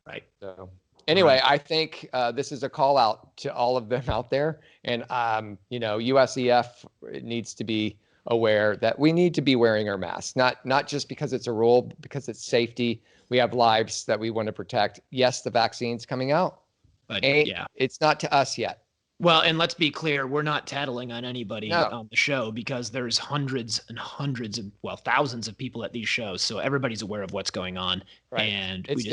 Right. So anyway, I think this is a call out to all of them out there. And, USEF needs to be aware that we need to be wearing our masks, not just because it's a rule, because it's safety. We have lives that we want to protect. Yes, the vaccine's coming out, but it's not to us yet. Well, and let's be clear, we're not tattling on anybody on the show because there's hundreds and hundreds of, thousands of people at these shows. So everybody's aware of what's going on. Right. And it's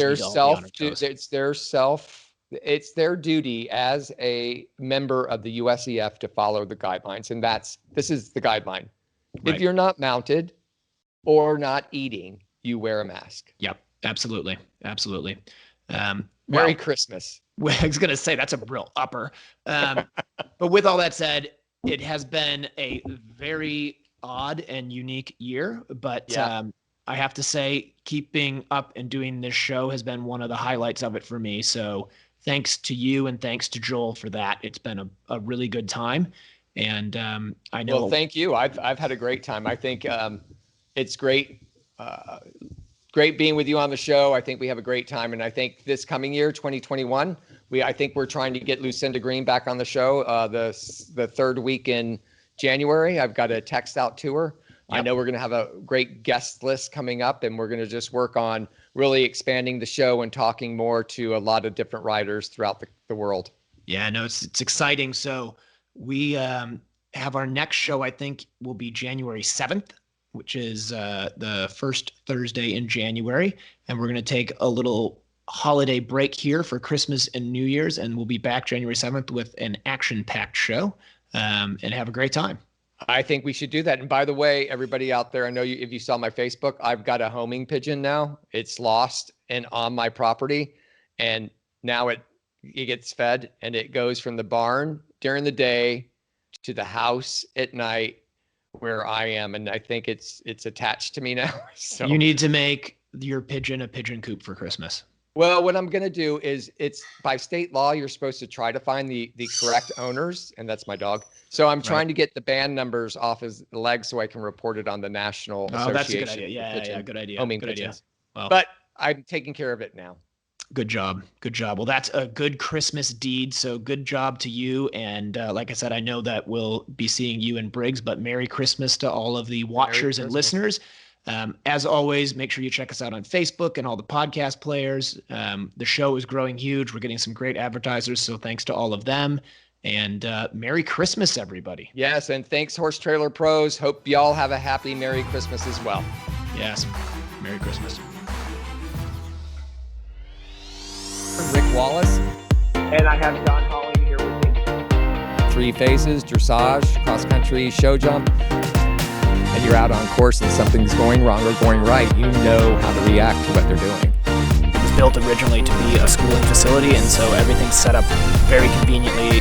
it's their duty as a member of the USEF to follow the guidelines. And this is the guideline. Right. If you're not mounted or not eating, you wear a mask. Yep, absolutely. Absolutely. Merry Christmas. I was going to say that's a real upper. But with all that said, it has been a very odd and unique year. But I have to say, keeping up and doing this show has been one of the highlights of it for me. So thanks to you and thanks to Joel for that. It's been a really good time. And I know. Well, thank you. I've had a great time. I think it's great. Great being with you on the show. I think we have a great time. And I think this coming year, 2021, I think we're trying to get Lucinda Green back on the show the third week in January. I've got a text out to her. Yep. I know we're going to have a great guest list coming up, and we're going to just work on really expanding the show and talking more to a lot of different riders throughout the world. Yeah, no, it's exciting. So we have our next show, I think, will be January 7th. Which is the first Thursday in January. And we're going to take a little holiday break here for Christmas and New Year's. And we'll be back January 7th with an action-packed show and have a great time. I think we should do that. And by the way, everybody out there, I know if you saw my Facebook, I've got a homing pigeon now. It's lost and on my property. And now it gets fed and it goes from the barn during the day to the house at night where I am. And I think it's attached to me now. So you need to make your pigeon a pigeon coop for Christmas. Well, what I'm going to do is, it's by state law, you're supposed to try to find the correct owners, and that's my dog. So I'm trying to get the band numbers off his legs so I can report it on the National Association. That's a good idea. Yeah, good idea. Homing good pigeons. idea. Well, but I'm taking care of it now. Good job. Good job. Well, that's a good Christmas deed. So good job to you. And like I said, I know that we'll be seeing you in Briggs, but Merry Christmas to all of the watchers and listeners. As always, make sure you check us out on Facebook and all the podcast players. The show is growing huge. We're getting some great advertisers. So thanks to all of them. And Merry Christmas, everybody. Yes. And thanks, Horse Trailer Pros. Hope y'all have a happy Merry Christmas as well. Yes. Merry Christmas. Rick Wallace. And I have John Holly here with me. 3 phases, dressage, cross country, show jump. And you're out on course and something's going wrong or going right. You know how to react to what they're doing. It was built originally to be a schooling facility, and so everything's set up very conveniently.